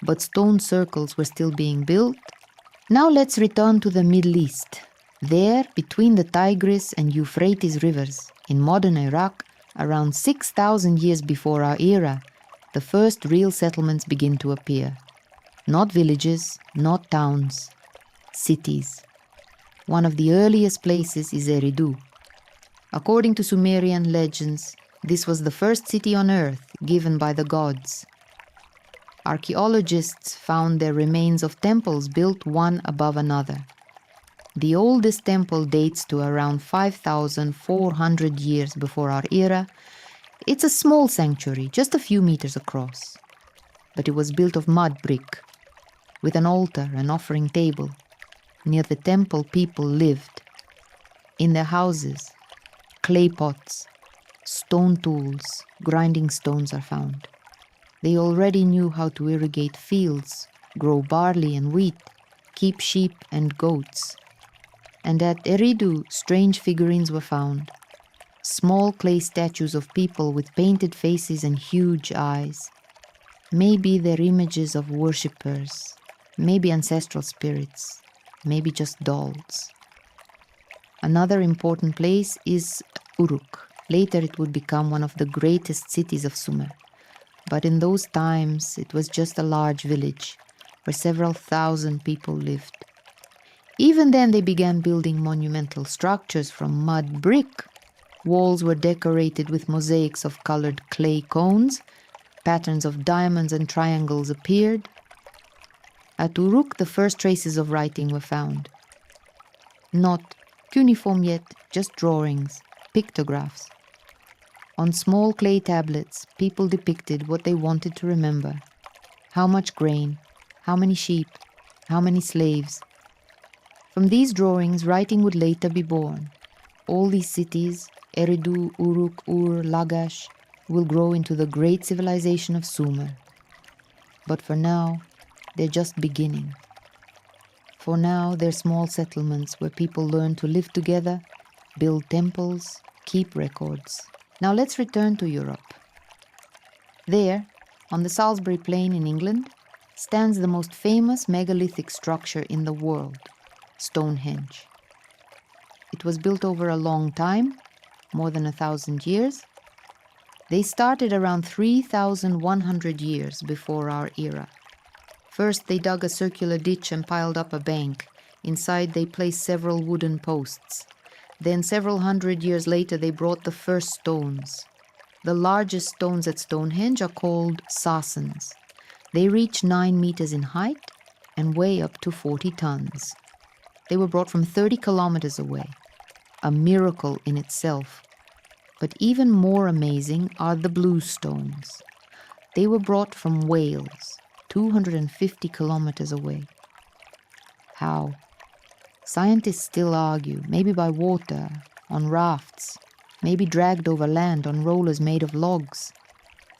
but stone circles were still being built. Now let's return to the Middle East. There, between the Tigris and Euphrates rivers, in modern Iraq, around 6,000 years before our era, the first real settlements begin to appear. Not villages, not towns, cities. One of the earliest places is Eridu. According to Sumerian legends, this was the first city on earth given by the gods. Archaeologists found there remains of temples built one above another. The oldest temple dates to around 5,400 years before our era. It's a small sanctuary, just a few meters across. But it was built of mud brick, with an altar and offering table. Near the temple, people lived. In their houses, clay pots, stone tools, grinding stones are found. They already knew how to irrigate fields, grow barley and wheat, keep sheep and goats. And at Eridu, strange figurines were found. Small clay statues of people with painted faces and huge eyes. Maybe they're images of worshippers, maybe ancestral spirits, maybe just dolls. Another important place is Uruk. Later it would become one of the greatest cities of Sumer. But in those times, it was just a large village where several thousand people lived. Even then, they began building monumental structures from mud brick. Walls were decorated with mosaics of colored clay cones. Patterns of diamonds and triangles appeared. At Uruk, the first traces of writing were found. Not cuneiform yet, just drawings, pictographs. On small clay tablets, people depicted what they wanted to remember. How much grain, how many sheep, how many slaves. From these drawings, writing would later be born. All these cities, Eridu, Uruk, Ur, Lagash, will grow into the great civilization of Sumer. But for now, they're just beginning. For now, they're small settlements where people learn to live together, build temples, keep records. Now let's return to Europe. There, on the Salisbury Plain in England, stands the most famous megalithic structure in the world, Stonehenge. It was built over a long time, more than 1,000 years. They started around 3,100 years before our era. First, they dug a circular ditch and piled up a bank. Inside, they placed several wooden posts. Then, several hundred years later, they brought the first stones. The largest stones at Stonehenge are called sarsens. They reach 9 meters in height and weigh up to 40 tons. They were brought from 30 kilometers away, a miracle in itself. But even more amazing are the blue stones. They were brought from Wales, 250 kilometers away. How? Scientists still argue, maybe by water, on rafts, maybe dragged over land on rollers made of logs.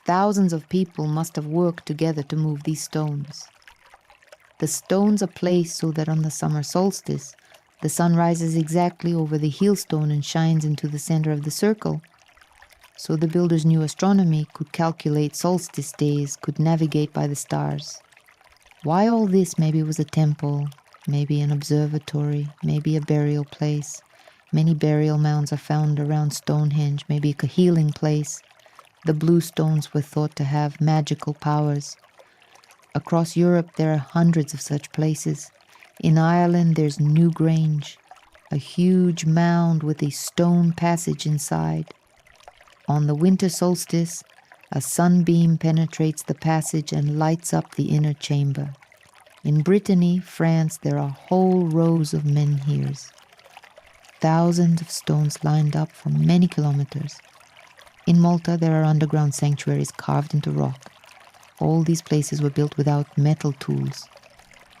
Thousands of people must have worked together to move these stones. The stones are placed so that on the summer solstice, the sun rises exactly over the heel-stone and shines into the center of the circle. So the builders knew astronomy, could calculate solstice days, could navigate by the stars. Why all this? Maybe it was a temple, maybe an observatory, maybe a burial place. Many burial mounds are found around Stonehenge, maybe a healing place. The blue stones were thought to have magical powers. Across Europe there are hundreds of such places. In Ireland there's Newgrange, a huge mound with a stone passage inside. On the winter solstice, a sunbeam penetrates the passage and lights up the inner chamber. In Brittany, France, there are whole rows of menhirs. Thousands of stones lined up for many kilometers. In Malta, there are underground sanctuaries carved into rock. All these places were built without metal tools,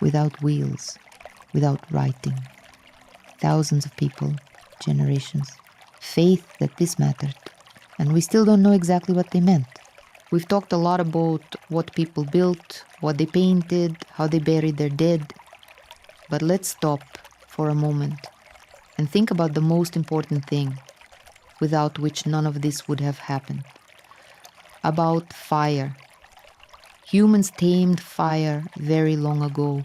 without wheels, without writing. Thousands of people, generations. Faith that this mattered. And we still don't know exactly what they meant. We've talked a lot about what people built, what they painted, how they buried their dead. But let's stop for a moment and think about the most important thing, without which none of this would have happened. About fire. Humans tamed fire very long ago.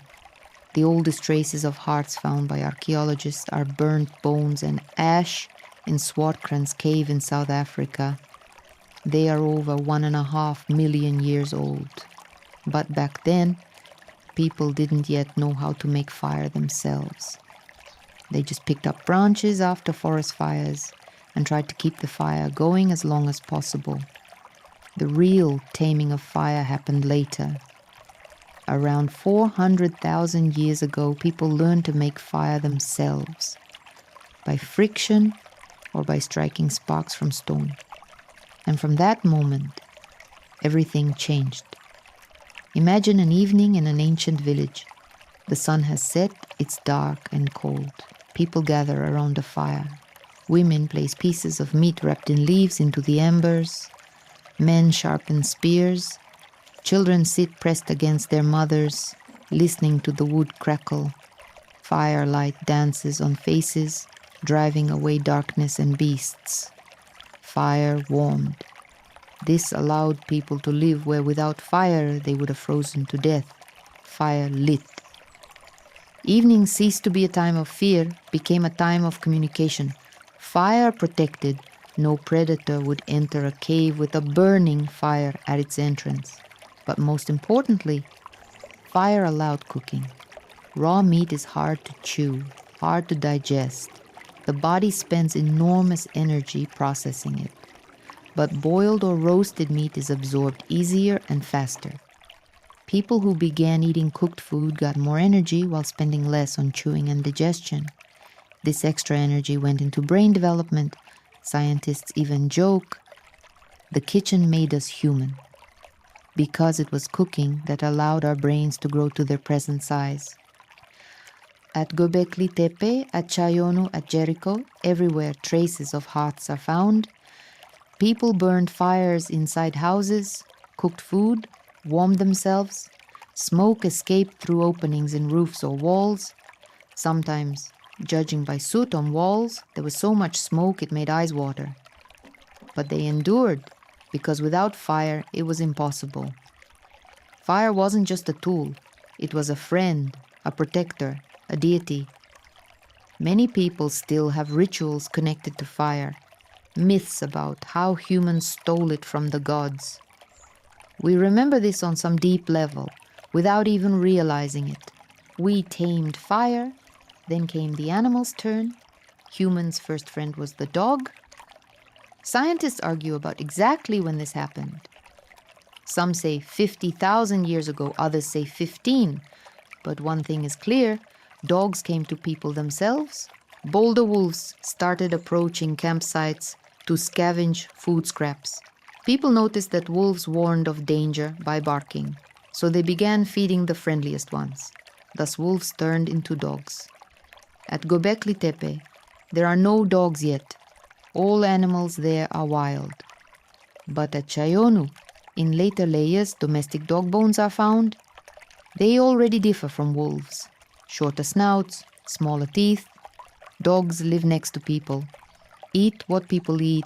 The oldest traces of hearths found by archaeologists are burnt bones and ash in Swartkrans cave in South Africa. They are over 1.5 million years old. But back then, people didn't yet know how to make fire themselves. They just picked up branches after forest fires and tried to keep the fire going as long as possible. The real taming of fire happened later. Around 400,000 years ago, people learned to make fire themselves, by friction or by striking sparks from stone. And from that moment, everything changed. Imagine an evening in an ancient village. The sun has set, it's dark and cold. People gather around a fire. Women place pieces of meat wrapped in leaves into the embers. Men sharpen spears. Children sit pressed against their mothers, listening to the wood crackle. Firelight dances on faces, driving away darkness and beasts. Fire warmed. This allowed people to live where without fire they would have frozen to death. Fire lit. Evening ceased to be a time of fear, became a time of communication. Fire protected. No predator would enter a cave with a burning fire at its entrance. But most importantly, fire allowed cooking. Raw meat is hard to chew, hard to digest. The body spends enormous energy processing it. But boiled or roasted meat is absorbed easier and faster. People who began eating cooked food got more energy while spending less on chewing and digestion. This extra energy went into brain development. Scientists even joke, the kitchen made us human, because it was cooking that allowed our brains to grow to their present size. At Göbekli Tepe, at Çayönü, at Jericho, everywhere traces of hearths are found. People burned fires inside houses, cooked food, warmed themselves. Smoke escaped through openings in roofs or walls. Sometimes, judging by soot on walls, there was so much smoke it made eyes water. But they endured, because without fire, it was impossible. Fire wasn't just a tool. It was a friend, a protector, a deity. Many people still have rituals connected to fire, myths about how humans stole it from the gods. We remember this on some deep level, without even realizing it. We tamed fire, then came the animal's turn. Humans' first friend was the dog. Scientists argue about exactly when this happened. Some say 50,000 years ago, others say 15. But one thing is clear, dogs came to people themselves. Bolder wolves started approaching campsites to scavenge food scraps. People noticed that wolves warned of danger by barking, so they began feeding the friendliest ones. Thus wolves turned into dogs. At Göbekli Tepe, there are no dogs yet, All animals there are wild. But at Chayönü, in later layers, domestic dog bones are found. They already differ from wolves. Shorter snouts, smaller teeth. Dogs live next to people, eat what people eat,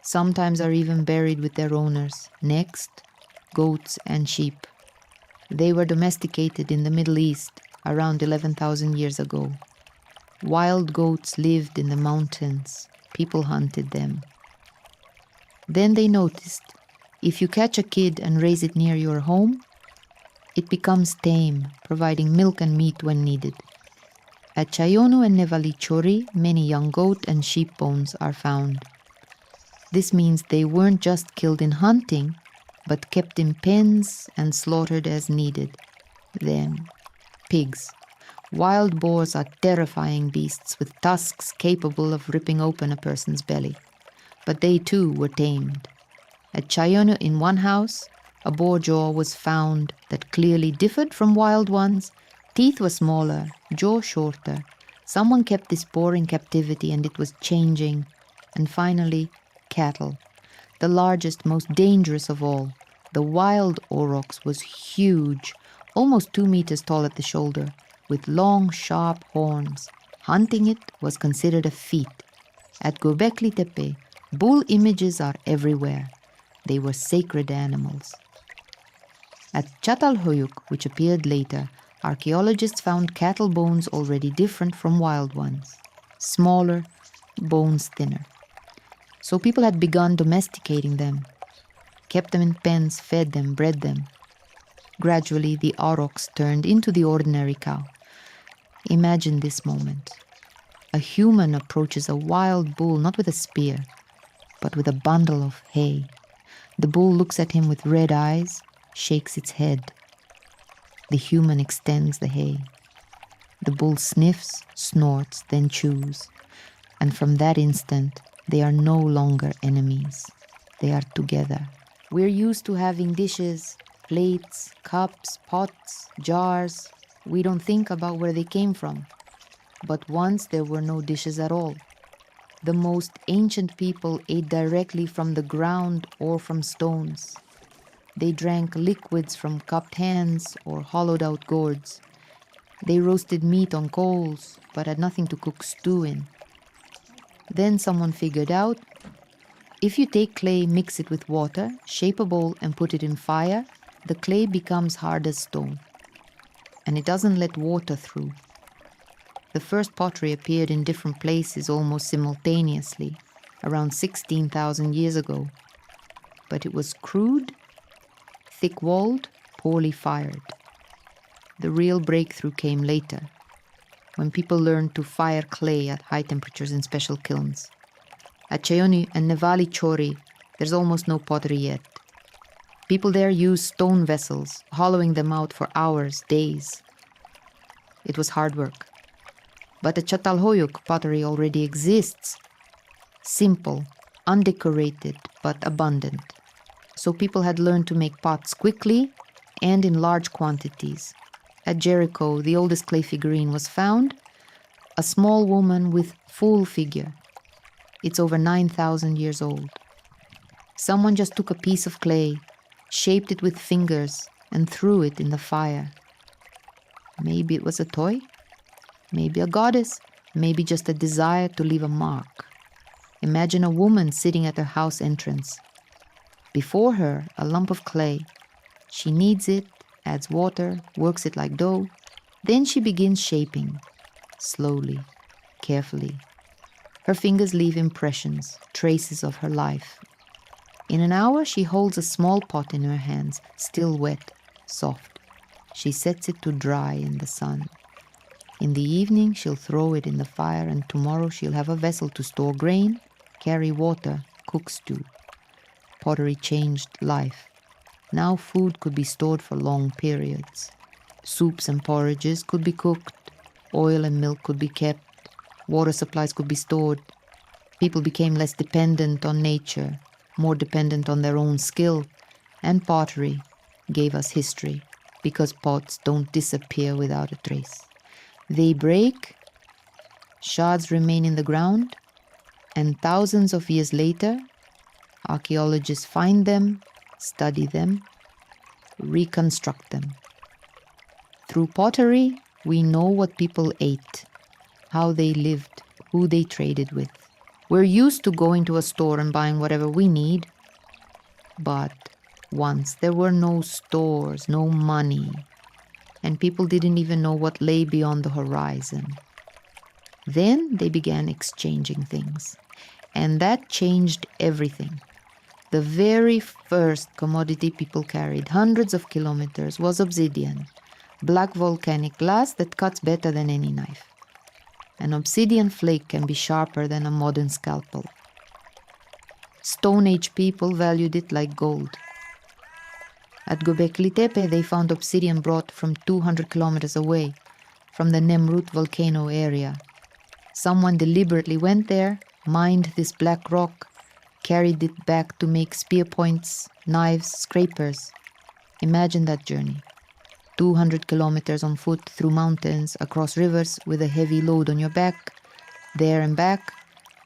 sometimes are even buried with their owners. Next, goats and sheep. They were domesticated in the Middle East around 11,000 years ago. Wild goats lived in the mountains. People hunted them. Then they noticed, if you catch a kid and raise it near your home, it becomes tame, providing milk and meat when needed. At Çayönü and Nevalı Çori, many young goat and sheep bones are found. This means they weren't just killed in hunting, but kept in pens and slaughtered as needed. Then, pigs. Wild boars are terrifying beasts with tusks capable of ripping open a person's belly. But they too were tamed. At Çayönü, in one house, a boar jaw was found that clearly differed from wild ones. Teeth were smaller, jaw shorter. Someone kept this boar in captivity and it was changing. And finally, cattle. The largest, most dangerous of all. The wild Aurochs was huge, almost 2 meters tall at the shoulder, with long, sharp horns. Hunting it was considered a feat. At Göbekli Tepe, bull images are everywhere. They were sacred animals. At Çatalhöyük, which appeared later, archaeologists found cattle bones already different from wild ones. Smaller, bones thinner. So people had begun domesticating them, kept them in pens, fed them, bred them. Gradually, the Aurochs turned into the ordinary cow. Imagine this moment. A human approaches a wild bull not with a spear, but with a bundle of hay. The bull looks at him with red eyes, shakes its head. The human extends the hay. The bull sniffs, snorts, then chews. And from that instant, they are no longer enemies. They are together. We're used to having dishes, plates, cups, pots, jars. We don't think about where they came from. But once there were no dishes at all. The most ancient people ate directly from the ground or from stones. They drank liquids from cupped hands or hollowed-out gourds. They roasted meat on coals, but had nothing to cook stew in. Then someone figured out, if you take clay, mix it with water, shape a bowl and put it in fire, the clay becomes hard as stone. And it doesn't let water through. The first pottery appeared in different places almost simultaneously, around 16,000 years ago. But it was crude, thick-walled, poorly fired. The real breakthrough came later, when people learned to fire clay at high temperatures in special kilns. At Çayönü and Nevalı Çori, there's almost no pottery yet. People there use stone vessels, hollowing them out for hours, days. It was hard work. But at Çatalhöyük, pottery already exists. Simple, undecorated, but abundant. So people had learned to make pots quickly and in large quantities. At Jericho, the oldest clay figurine was found, a small woman with full figure. It's over 9,000 years old. Someone just took a piece of clay, shaped it with fingers, and threw it in the fire. Maybe it was a toy, maybe a goddess, maybe just a desire to leave a mark. Imagine a woman sitting at her house entrance. Before her, a lump of clay. She kneads it, adds water, works it like dough. Then she begins shaping, slowly, carefully. Her fingers leave impressions, traces of her life. In an hour, she holds a small pot in her hands, still wet, soft. She sets it to dry in the sun. In the evening, she'll throw it in the fire, and tomorrow she'll have a vessel to store grain, carry water, cook stew. Pottery changed life. Now food could be stored for long periods. Soups and porridges could be cooked. Oil and milk could be kept. Water supplies could be stored. People became less dependent on nature, more dependent on their own skill. And pottery gave us history, because pots don't disappear without a trace. They break, shards remain in the ground, And thousands of years later, archaeologists find them, study them, reconstruct them. Through pottery, we know what people ate, how they lived, who they traded with. We're used to going to a store and buying whatever we need. But once there were no stores, no money, and people didn't even know what lay beyond the horizon. Then they began exchanging things, and that changed everything. The very first commodity people carried hundreds of kilometers was obsidian, black volcanic glass that cuts better than any knife. An obsidian flake can be sharper than a modern scalpel. Stone Age people valued it like gold. At Göbekli Tepe, they found obsidian brought from 200 kilometers away, from the Nemrut volcano area. Someone deliberately went there, mined this black rock, carried it back to make spear points, knives, scrapers. Imagine that journey. 200 kilometers on foot through mountains, across rivers with a heavy load on your back, there and back,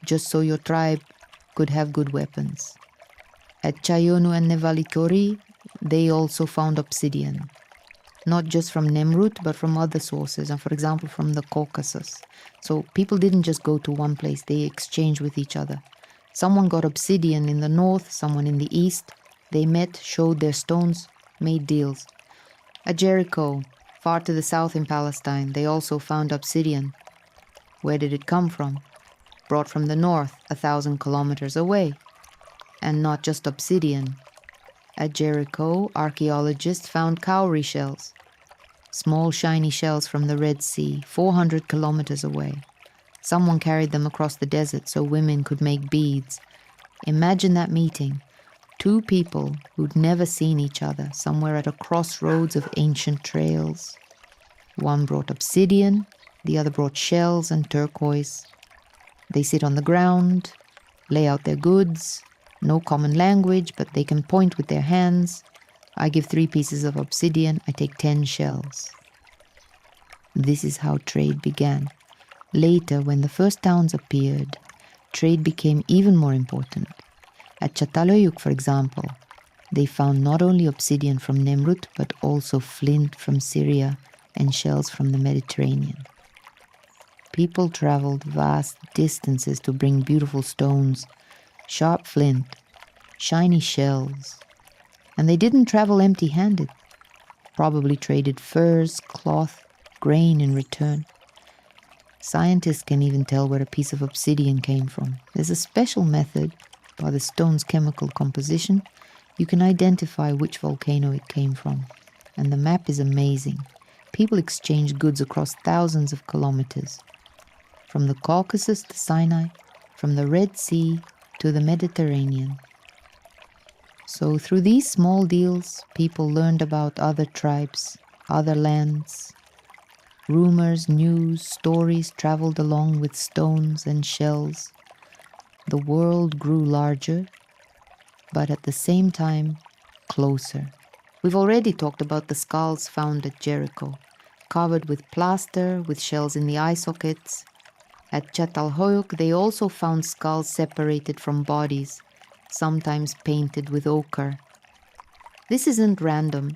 just so your tribe could have good weapons. At Çayönü and Nevalı Çori, they also found obsidian, not just from Nemrut, but from other sources, and for example, from the Caucasus. So people didn't just go to one place, they exchanged with each other. Someone got obsidian in the north, someone in the east. They met, showed their stones, made deals. At Jericho, far to the south in Palestine, they also found obsidian. Where did it come from? Brought from the north, 1,000 kilometers away. And not just obsidian. At Jericho, archaeologists found cowrie shells, small shiny shells from the Red Sea, 400 kilometers away. Someone carried them across the desert so women could make beads. Imagine that meeting. Two people who'd never seen each other, somewhere at a crossroads of ancient trails. One brought obsidian, the other brought shells and turquoise. They sit on the ground, lay out their goods. No common language, but they can point with their hands. I give 3 pieces of obsidian, I take 10 shells. This is how trade began. Later, when the first towns appeared, trade became even more important. At Çatalhöyük, for example, they found not only obsidian from Nemrut, but also flint from Syria and shells from the Mediterranean. People traveled vast distances to bring beautiful stones, sharp flint, shiny shells. And they didn't travel empty-handed. Probably traded furs, cloth, grain in return. Scientists can even tell where a piece of obsidian came from. There's a special method, by the stone's chemical composition, you can identify which volcano it came from. And the map is amazing. People exchange goods across thousands of kilometers. From the Caucasus to Sinai, from the Red Sea to the Mediterranean. So through these small deals, people learned about other tribes, other lands. Rumors, news, stories traveled along with stones and shells. The world grew larger, but at the same time, closer. We've already talked about the skulls found at Jericho, covered with plaster, with shells in the eye sockets. At Çatalhöyük, they also found skulls separated from bodies, sometimes painted with ochre. This isn't random.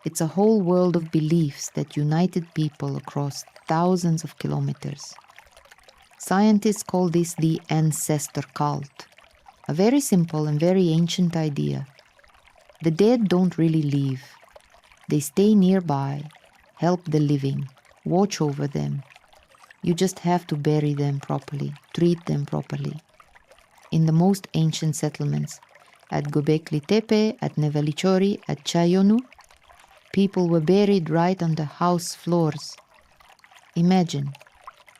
It's a whole world of beliefs that united people across thousands of kilometers. Scientists call this the ancestor cult, a very simple and very ancient idea. The dead don't really leave. They stay nearby, help the living, watch over them. You just have to bury them properly, treat them properly. In the most ancient settlements, at Göbekli Tepe, at Nevalı Çori, at Çayönü, people were buried right on the house floors. Imagine,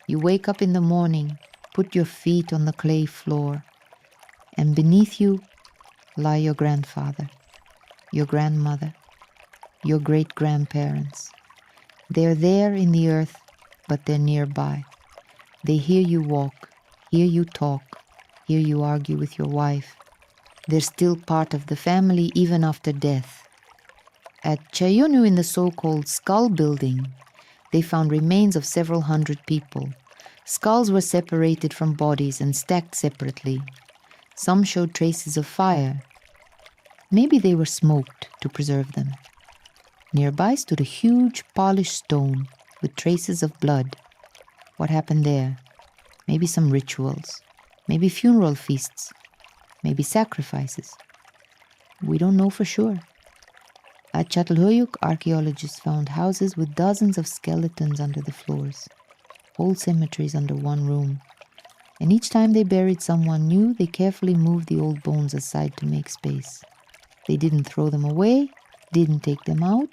you wake up in the morning, put your feet on the clay floor, and beneath you lie your grandfather, your grandmother, your great-grandparents. They're there in the earth, but they're nearby. They hear you walk, hear you talk, hear you argue with your wife. They're still part of the family even after death. At Çayönü, in the so-called skull building, they found remains of several hundred people. Skulls were separated from bodies and stacked separately. Some showed traces of fire. Maybe they were smoked to preserve them. Nearby stood a huge polished stone with traces of blood. What happened there? Maybe some rituals. Maybe funeral feasts. Maybe sacrifices. We don't know for sure. At Çatalhöyük, archaeologists found houses with dozens of skeletons under the floors, whole cemeteries under one room. And each time they buried someone new, they carefully moved the old bones aside to make space. They didn't throw them away, didn't take them out.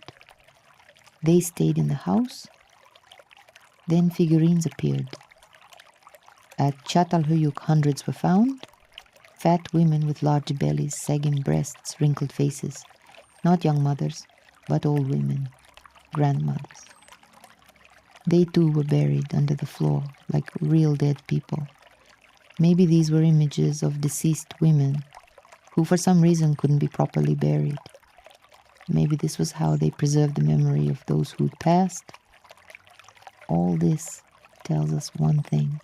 They stayed in the house. Then figurines appeared. At Çatalhöyük, hundreds were found. Fat women with large bellies, sagging breasts, wrinkled faces. Not young mothers, but old women, grandmothers. They too were buried under the floor like real dead people. Maybe these were images of deceased women who for some reason couldn't be properly buried. Maybe this was how they preserved the memory of those who'd passed. All this tells us one thing.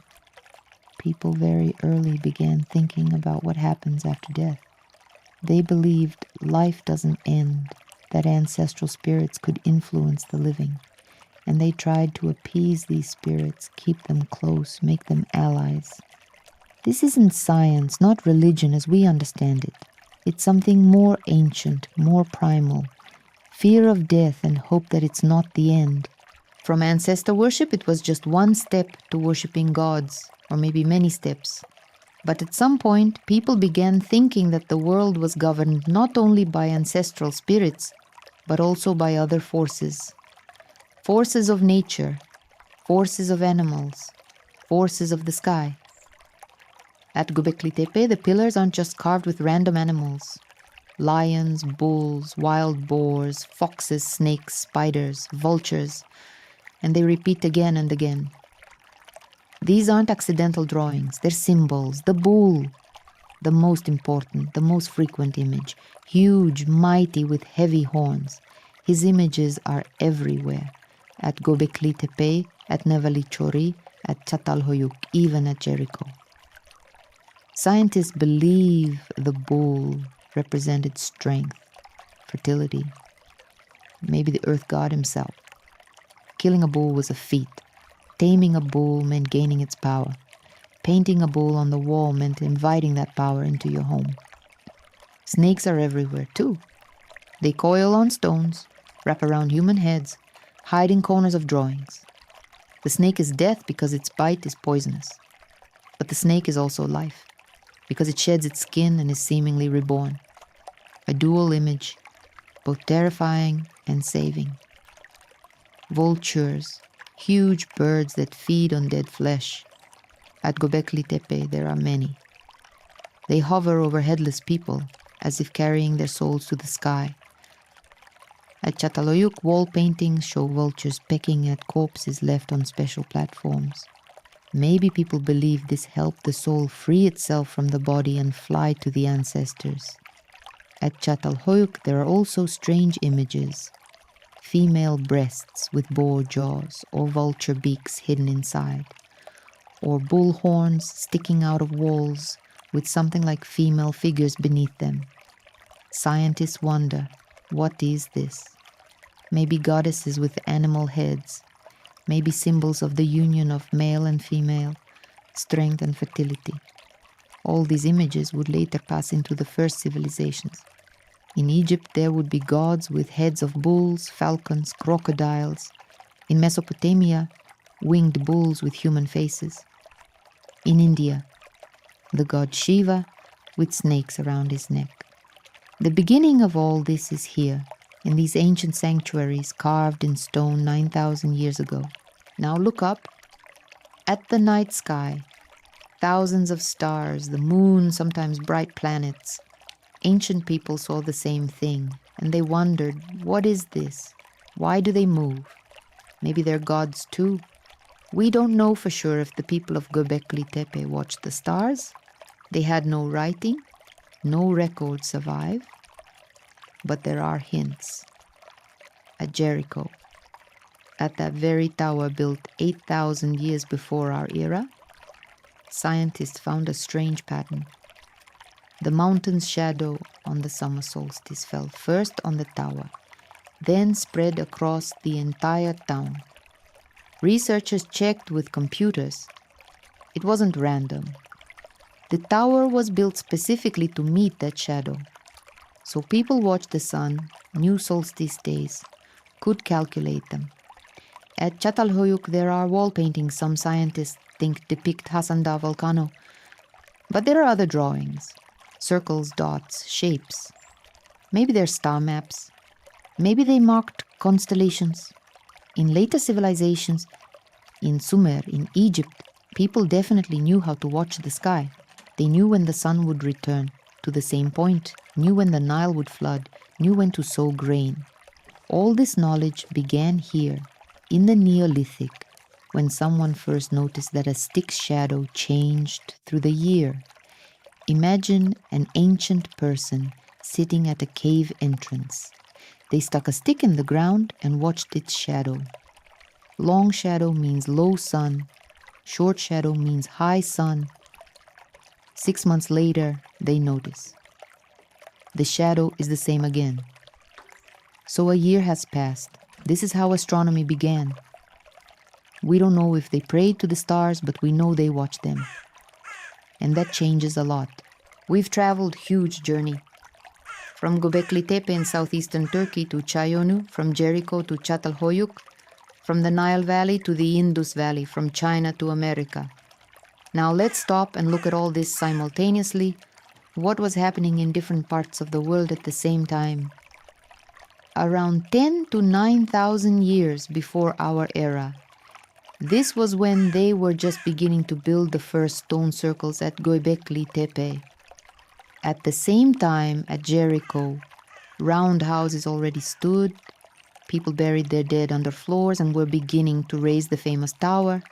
People very early began thinking about what happens after death. They believed life doesn't end, that ancestral spirits could influence the living, and they tried to appease these spirits, keep them close, make them allies. This isn't science, not religion as we understand it. It's something more ancient, more primal. Fear of death and hope that it's not the end. From ancestor worship, it was just one step to worshipping gods, or maybe many steps. But at some point, people began thinking that the world was governed not only by ancestral spirits, but also by other forces. Forces of nature, forces of animals, forces of the sky. At Göbekli Tepe, the pillars aren't just carved with random animals. Lions, bulls, wild boars, foxes, snakes, spiders, vultures, and they repeat again and again. These aren't accidental drawings, they're symbols. The bull, the most important, the most frequent image, huge, mighty with heavy horns. His images are everywhere. At Göbekli Tepe, at Nevalı Çori, at Çatalhöyük, even at Jericho. Scientists believe the bull represented strength, fertility, maybe the earth god himself. Killing a bull was a feat. Taming a bull meant gaining its power. Painting a bull on the wall meant inviting that power into your home. Snakes are everywhere, too. They coil on stones, wrap around human heads, hide in corners of drawings. The snake is death because its bite is poisonous. But the snake is also life, because it sheds its skin and is seemingly reborn. A dual image, both terrifying and saving. Vultures, huge birds that feed on dead flesh. At Göbekli Tepe, there are many. They hover over headless people, as if carrying their souls to the sky. At Çatalhöyük, wall paintings show vultures pecking at corpses left on special platforms. Maybe people believe this helped the soul free itself from the body and fly to the ancestors. At Çatalhöyük, there are also strange images. Female breasts with boar jaws or vulture beaks hidden inside, or bull horns sticking out of walls with something like female figures beneath them. Scientists wonder, what is this? Maybe goddesses with animal heads, maybe symbols of the union of male and female, strength and fertility. All these images would later pass into the first civilizations. In Egypt, there would be gods with heads of bulls, falcons, crocodiles. In Mesopotamia, winged bulls with human faces. In India, the god Shiva with snakes around his neck. The beginning of all this is here, in these ancient sanctuaries carved in stone 9,000 years ago. Now look up at the night sky. Thousands of stars, the moon, sometimes bright planets. Ancient people saw the same thing, and they wondered, what is this? Why do they move? Maybe they're gods too. We don't know for sure if the people of Göbekli Tepe watched the stars. They had no writing, no records survive. But there are hints. At Jericho, at that very tower built 8,000 years before our era, scientists found a strange pattern. The mountain's shadow on the summer solstice fell first on the tower, then spread across the entire town. Researchers checked with computers. It wasn't random. The tower was built specifically to meet that shadow. So people watched the sun, knew solstice days, could calculate them. At Çatalhöyük there are wall paintings some scientists think depict Hasan Dağ volcano. But there are other drawings. Circles, dots, shapes. Maybe they're star maps. Maybe they marked constellations. In later civilizations, in Sumer, in Egypt, people definitely knew how to watch the sky. They knew when the sun would return to the same point, knew when the Nile would flood, knew when to sow grain. All this knowledge began here, in the Neolithic, when someone first noticed that a stick's shadow changed through the year. Imagine an ancient person sitting at a cave entrance. They stuck a stick in the ground and watched its shadow. Long shadow means low sun. Short shadow means high sun. 6 months later, they notice. The shadow is the same again. So a year has passed. This is how astronomy began. We don't know if they prayed to the stars, but we know they watched them. And that changes a lot. We've traveled huge journey. From Göbekli Tepe in southeastern Turkey to Çayönü, from Jericho to Çatalhöyük, from the Nile Valley to the Indus Valley, from China to America. Now let's stop and look at all this simultaneously. What was happening in different parts of the world at the same time? Around 10 to 9,000 years before our era. This was when they were just beginning to build the first stone circles at Göbekli Tepe. At the same time, at Jericho, round houses already stood, people buried their dead under floors and were beginning to raise the famous tower.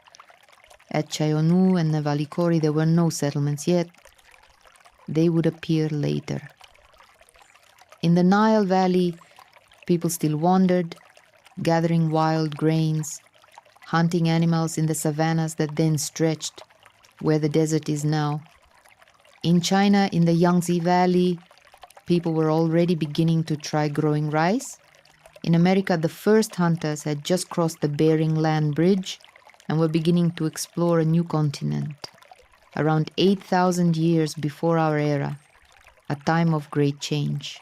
At Çayönü and Nevalı Çori there were no settlements yet. They would appear later. In the Nile Valley, people still wandered, gathering wild grains, hunting animals in the savannas that then stretched where the desert is now. In China, in the Yangtze Valley, people were already beginning to try growing rice. In America, the first hunters had just crossed the Bering Land Bridge and were beginning to explore a new continent. Around 8,000 years before our era, a time of great change.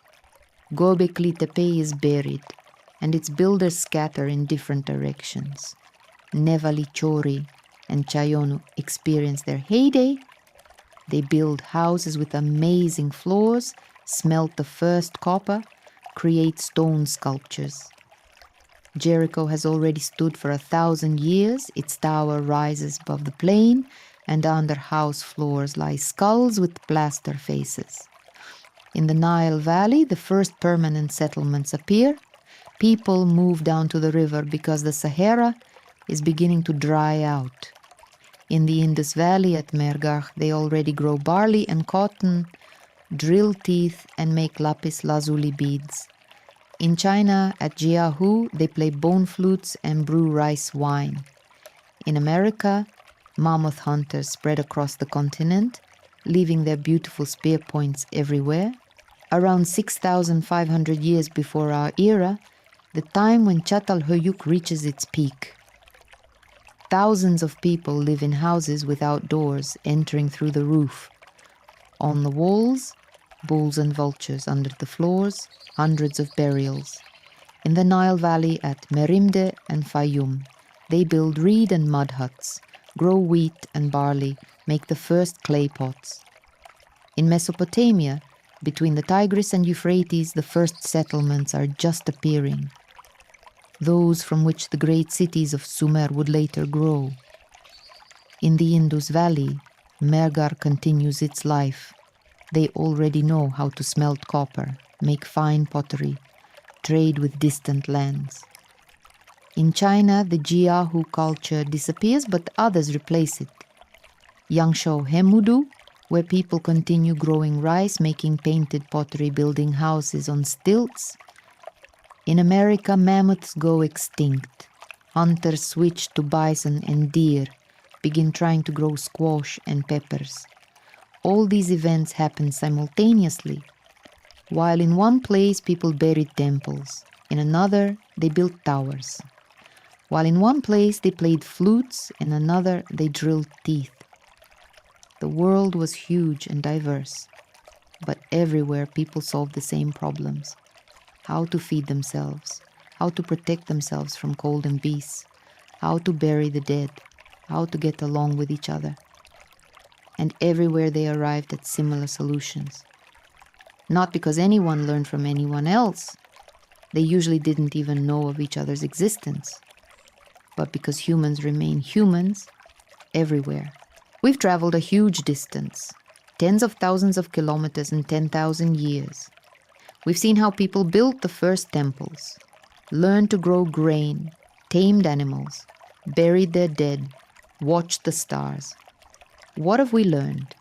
Göbekli Tepe is buried, and its builders scatter in different directions. Nevalı Çori and Çayönü experience their heyday. They build houses with amazing floors, smelt the first copper, create stone sculptures. Jericho has already stood for 1,000 years. Its tower rises above the plain, and under house floors lie skulls with plaster faces. In the Nile Valley, the first permanent settlements appear. People move down to the river because the Sahara is beginning to dry out. In the Indus Valley at Mehrgarh, they already grow barley and cotton, drill teeth, and make lapis lazuli beads. In China, at Jiahu, they play bone flutes and brew rice wine. In America, mammoth hunters spread across the continent, leaving their beautiful spear points everywhere. Around 6,500 years before our era, the time when Çatalhöyük reaches its peak. Thousands of people live in houses without doors, entering through the roof. On the walls, bulls and vultures. Under the floors, hundreds of burials. In the Nile Valley at Merimde and Fayum, they build reed and mud huts, grow wheat and barley, make the first clay pots. In Mesopotamia, between the Tigris and Euphrates, the first settlements are just appearing. Those from which the great cities of Sumer would later grow. In the Indus Valley, Mehrgarh continues its life. They already know how to smelt copper, make fine pottery, trade with distant lands. In China, the Jiahu culture disappears, but others replace it. Yangshuo Hemudu, where people continue growing rice, making painted pottery, building houses on stilts. In America, mammoths go extinct. Hunters switch to bison and deer, begin trying to grow squash and peppers. All these events happen simultaneously. While in one place people buried temples, in another they built towers. While in one place they played flutes, in another they drilled teeth. The world was huge and diverse, but everywhere people solved the same problems. How to feed themselves, how to protect themselves from cold and beasts, how to bury the dead, how to get along with each other. And everywhere they arrived at similar solutions. Not because anyone learned from anyone else. They usually didn't even know of each other's existence. But because humans remain humans everywhere. We've traveled a huge distance, tens of thousands of kilometers in 10,000 years. We've seen how people built the first temples, learned to grow grain, tamed animals, buried their dead, watched the stars. What have we learned?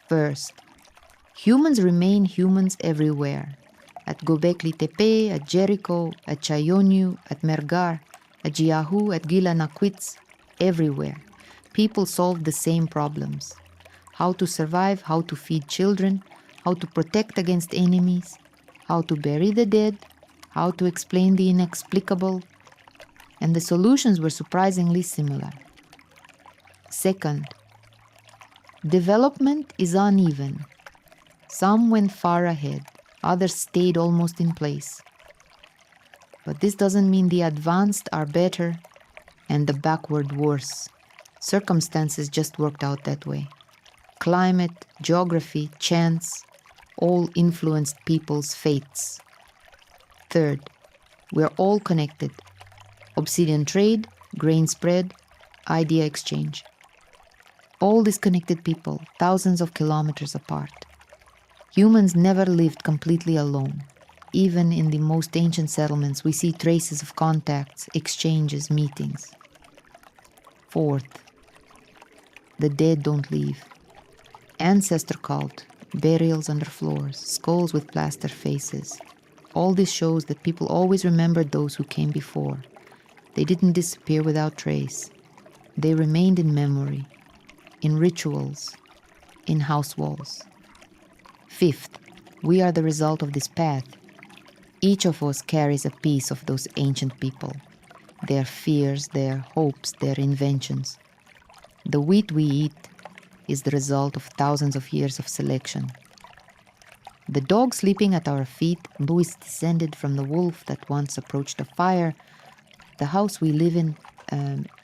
First, humans remain humans everywhere. At Göbekli Tepe, at Jericho, at Çayönü, at Mehrgarh, at Jiahu, at Gila Naquitz, everywhere. People solved the same problems. How to survive, how to feed children, how to protect against enemies, how to bury the dead, how to explain the inexplicable. And the solutions were surprisingly similar. Second, development is uneven. Some went far ahead, others stayed almost in place. But this doesn't mean the advanced are better and the backward worse. Circumstances just worked out that way. Climate, geography, chance, all influenced people's fates. Third, we're all connected. Obsidian trade, grain spread, idea exchange. All disconnected people, thousands of kilometers apart. Humans never lived completely alone. Even in the most ancient settlements, we see traces of contacts, exchanges, meetings. Fourth, the dead don't leave. Ancestor cult, burials under floors, skulls with plaster faces. All this shows that people always remembered those who came before. They didn't disappear without trace. They remained in memory, in rituals, in house walls. Fifth, we are the result of this path. Each of us carries a piece of those ancient people, their fears, their hopes, their inventions. The wheat we eat is the result of thousands of years of selection. The dog sleeping at our feet, Louis, descended from the wolf that once approached a fire. The house we live in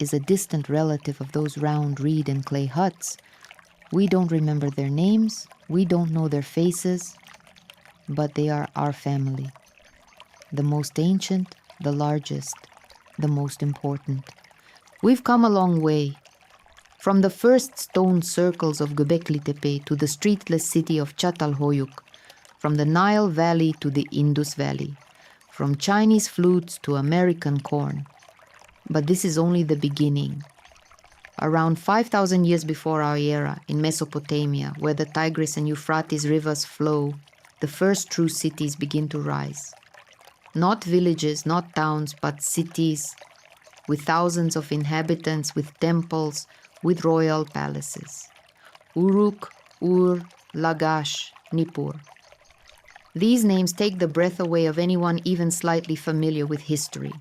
is a distant relative of those round reed and clay huts. We don't remember their names, we don't know their faces, but they are our family. The most ancient, the largest, the most important. We've come a long way. From the first stone circles of Göbekli Tepe to the streetless city of Çatalhöyük, from the Nile Valley to the Indus Valley, from Chinese flutes to American corn. But this is only the beginning. Around 5,000 years before our era, in Mesopotamia, where the Tigris and Euphrates rivers flow, the first true cities begin to rise. Not villages, not towns, but cities, with thousands of inhabitants, with temples, with royal palaces. Uruk, Ur, Lagash, Nippur. These names take the breath away of anyone even slightly familiar with history.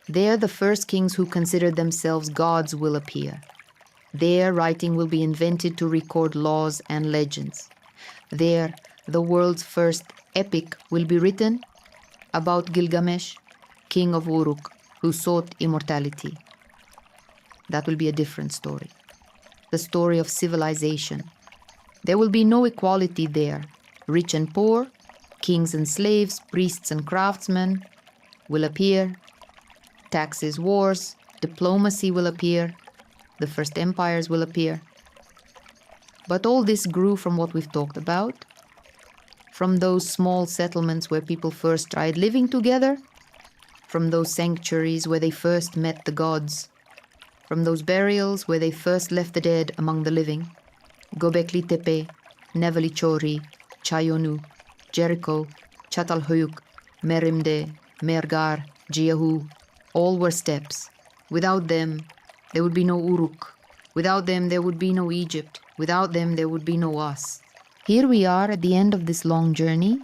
There the first kings who considered themselves gods will appear. There writing will be invented to record laws and legends. There the world's first epic will be written about Gilgamesh, king of Uruk, who sought immortality. That will be a different story. The story of civilization. There will be no equality there. Rich and poor, kings and slaves, priests and craftsmen will appear. Taxes, wars, diplomacy will appear. The first empires will appear. But all this grew from what we've talked about, from those small settlements where people first tried living together, from those sanctuaries where they first met the gods, from those burials where they first left the dead among the living. Göbekli Tepe, Nevalı Çori, Çayönü, Jericho, Çatalhöyük, Merimde, Mehrgarh, Jiahu, All were steps. Without them, there would be no Uruk. Without them, there would be no Egypt. Without them, there would be no us. Here we are at the end of this long journey.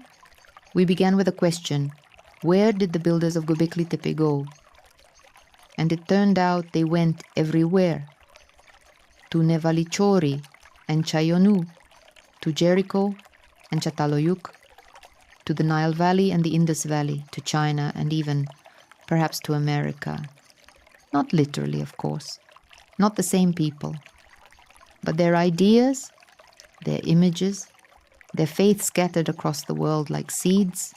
We began with a question. Where did the builders of Göbekli Tepe go? And it turned out they went everywhere. To Nevalı Çori and Çayönü, to Jericho and Çatalhöyük, to the Nile Valley and the Indus Valley, to China and even, perhaps, to America. Not literally, of course. Not the same people. But their ideas, their images, their faith scattered across the world like seeds,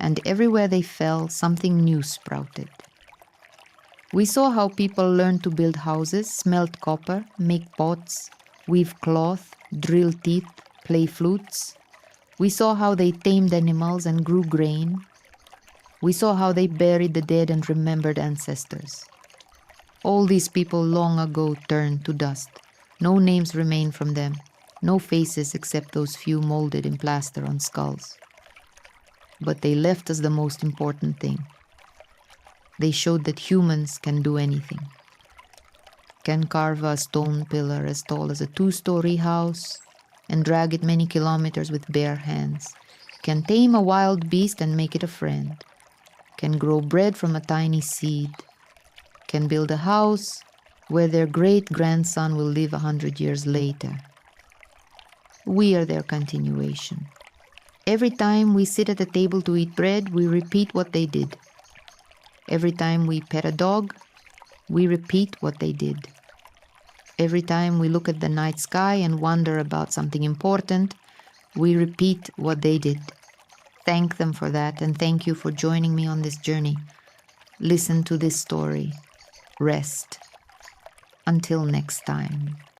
and everywhere they fell, something new sprouted. We saw how people learned to build houses, smelt copper, make pots, weave cloth, drill teeth, play flutes. We saw how they tamed animals and grew grain. We saw how they buried the dead and remembered ancestors. All these people long ago turned to dust. No names remain from them, no faces except those few molded in plaster on skulls. But they left us the most important thing. They showed that humans can do anything. Can carve a stone pillar as tall as a 2-story house and drag it many kilometers with bare hands. Can tame a wild beast and make it a friend. Can grow bread from a tiny seed. Can build a house where their great-grandson will live 100 years later. We are their continuation. Every time we sit at a table to eat bread, we repeat what they did. Every time we pet a dog, we repeat what they did. Every time we look at the night sky and wonder about something important, we repeat what they did. Thank them for that, and thank you for joining me on this journey. Listen to this story. Rest. Until next time.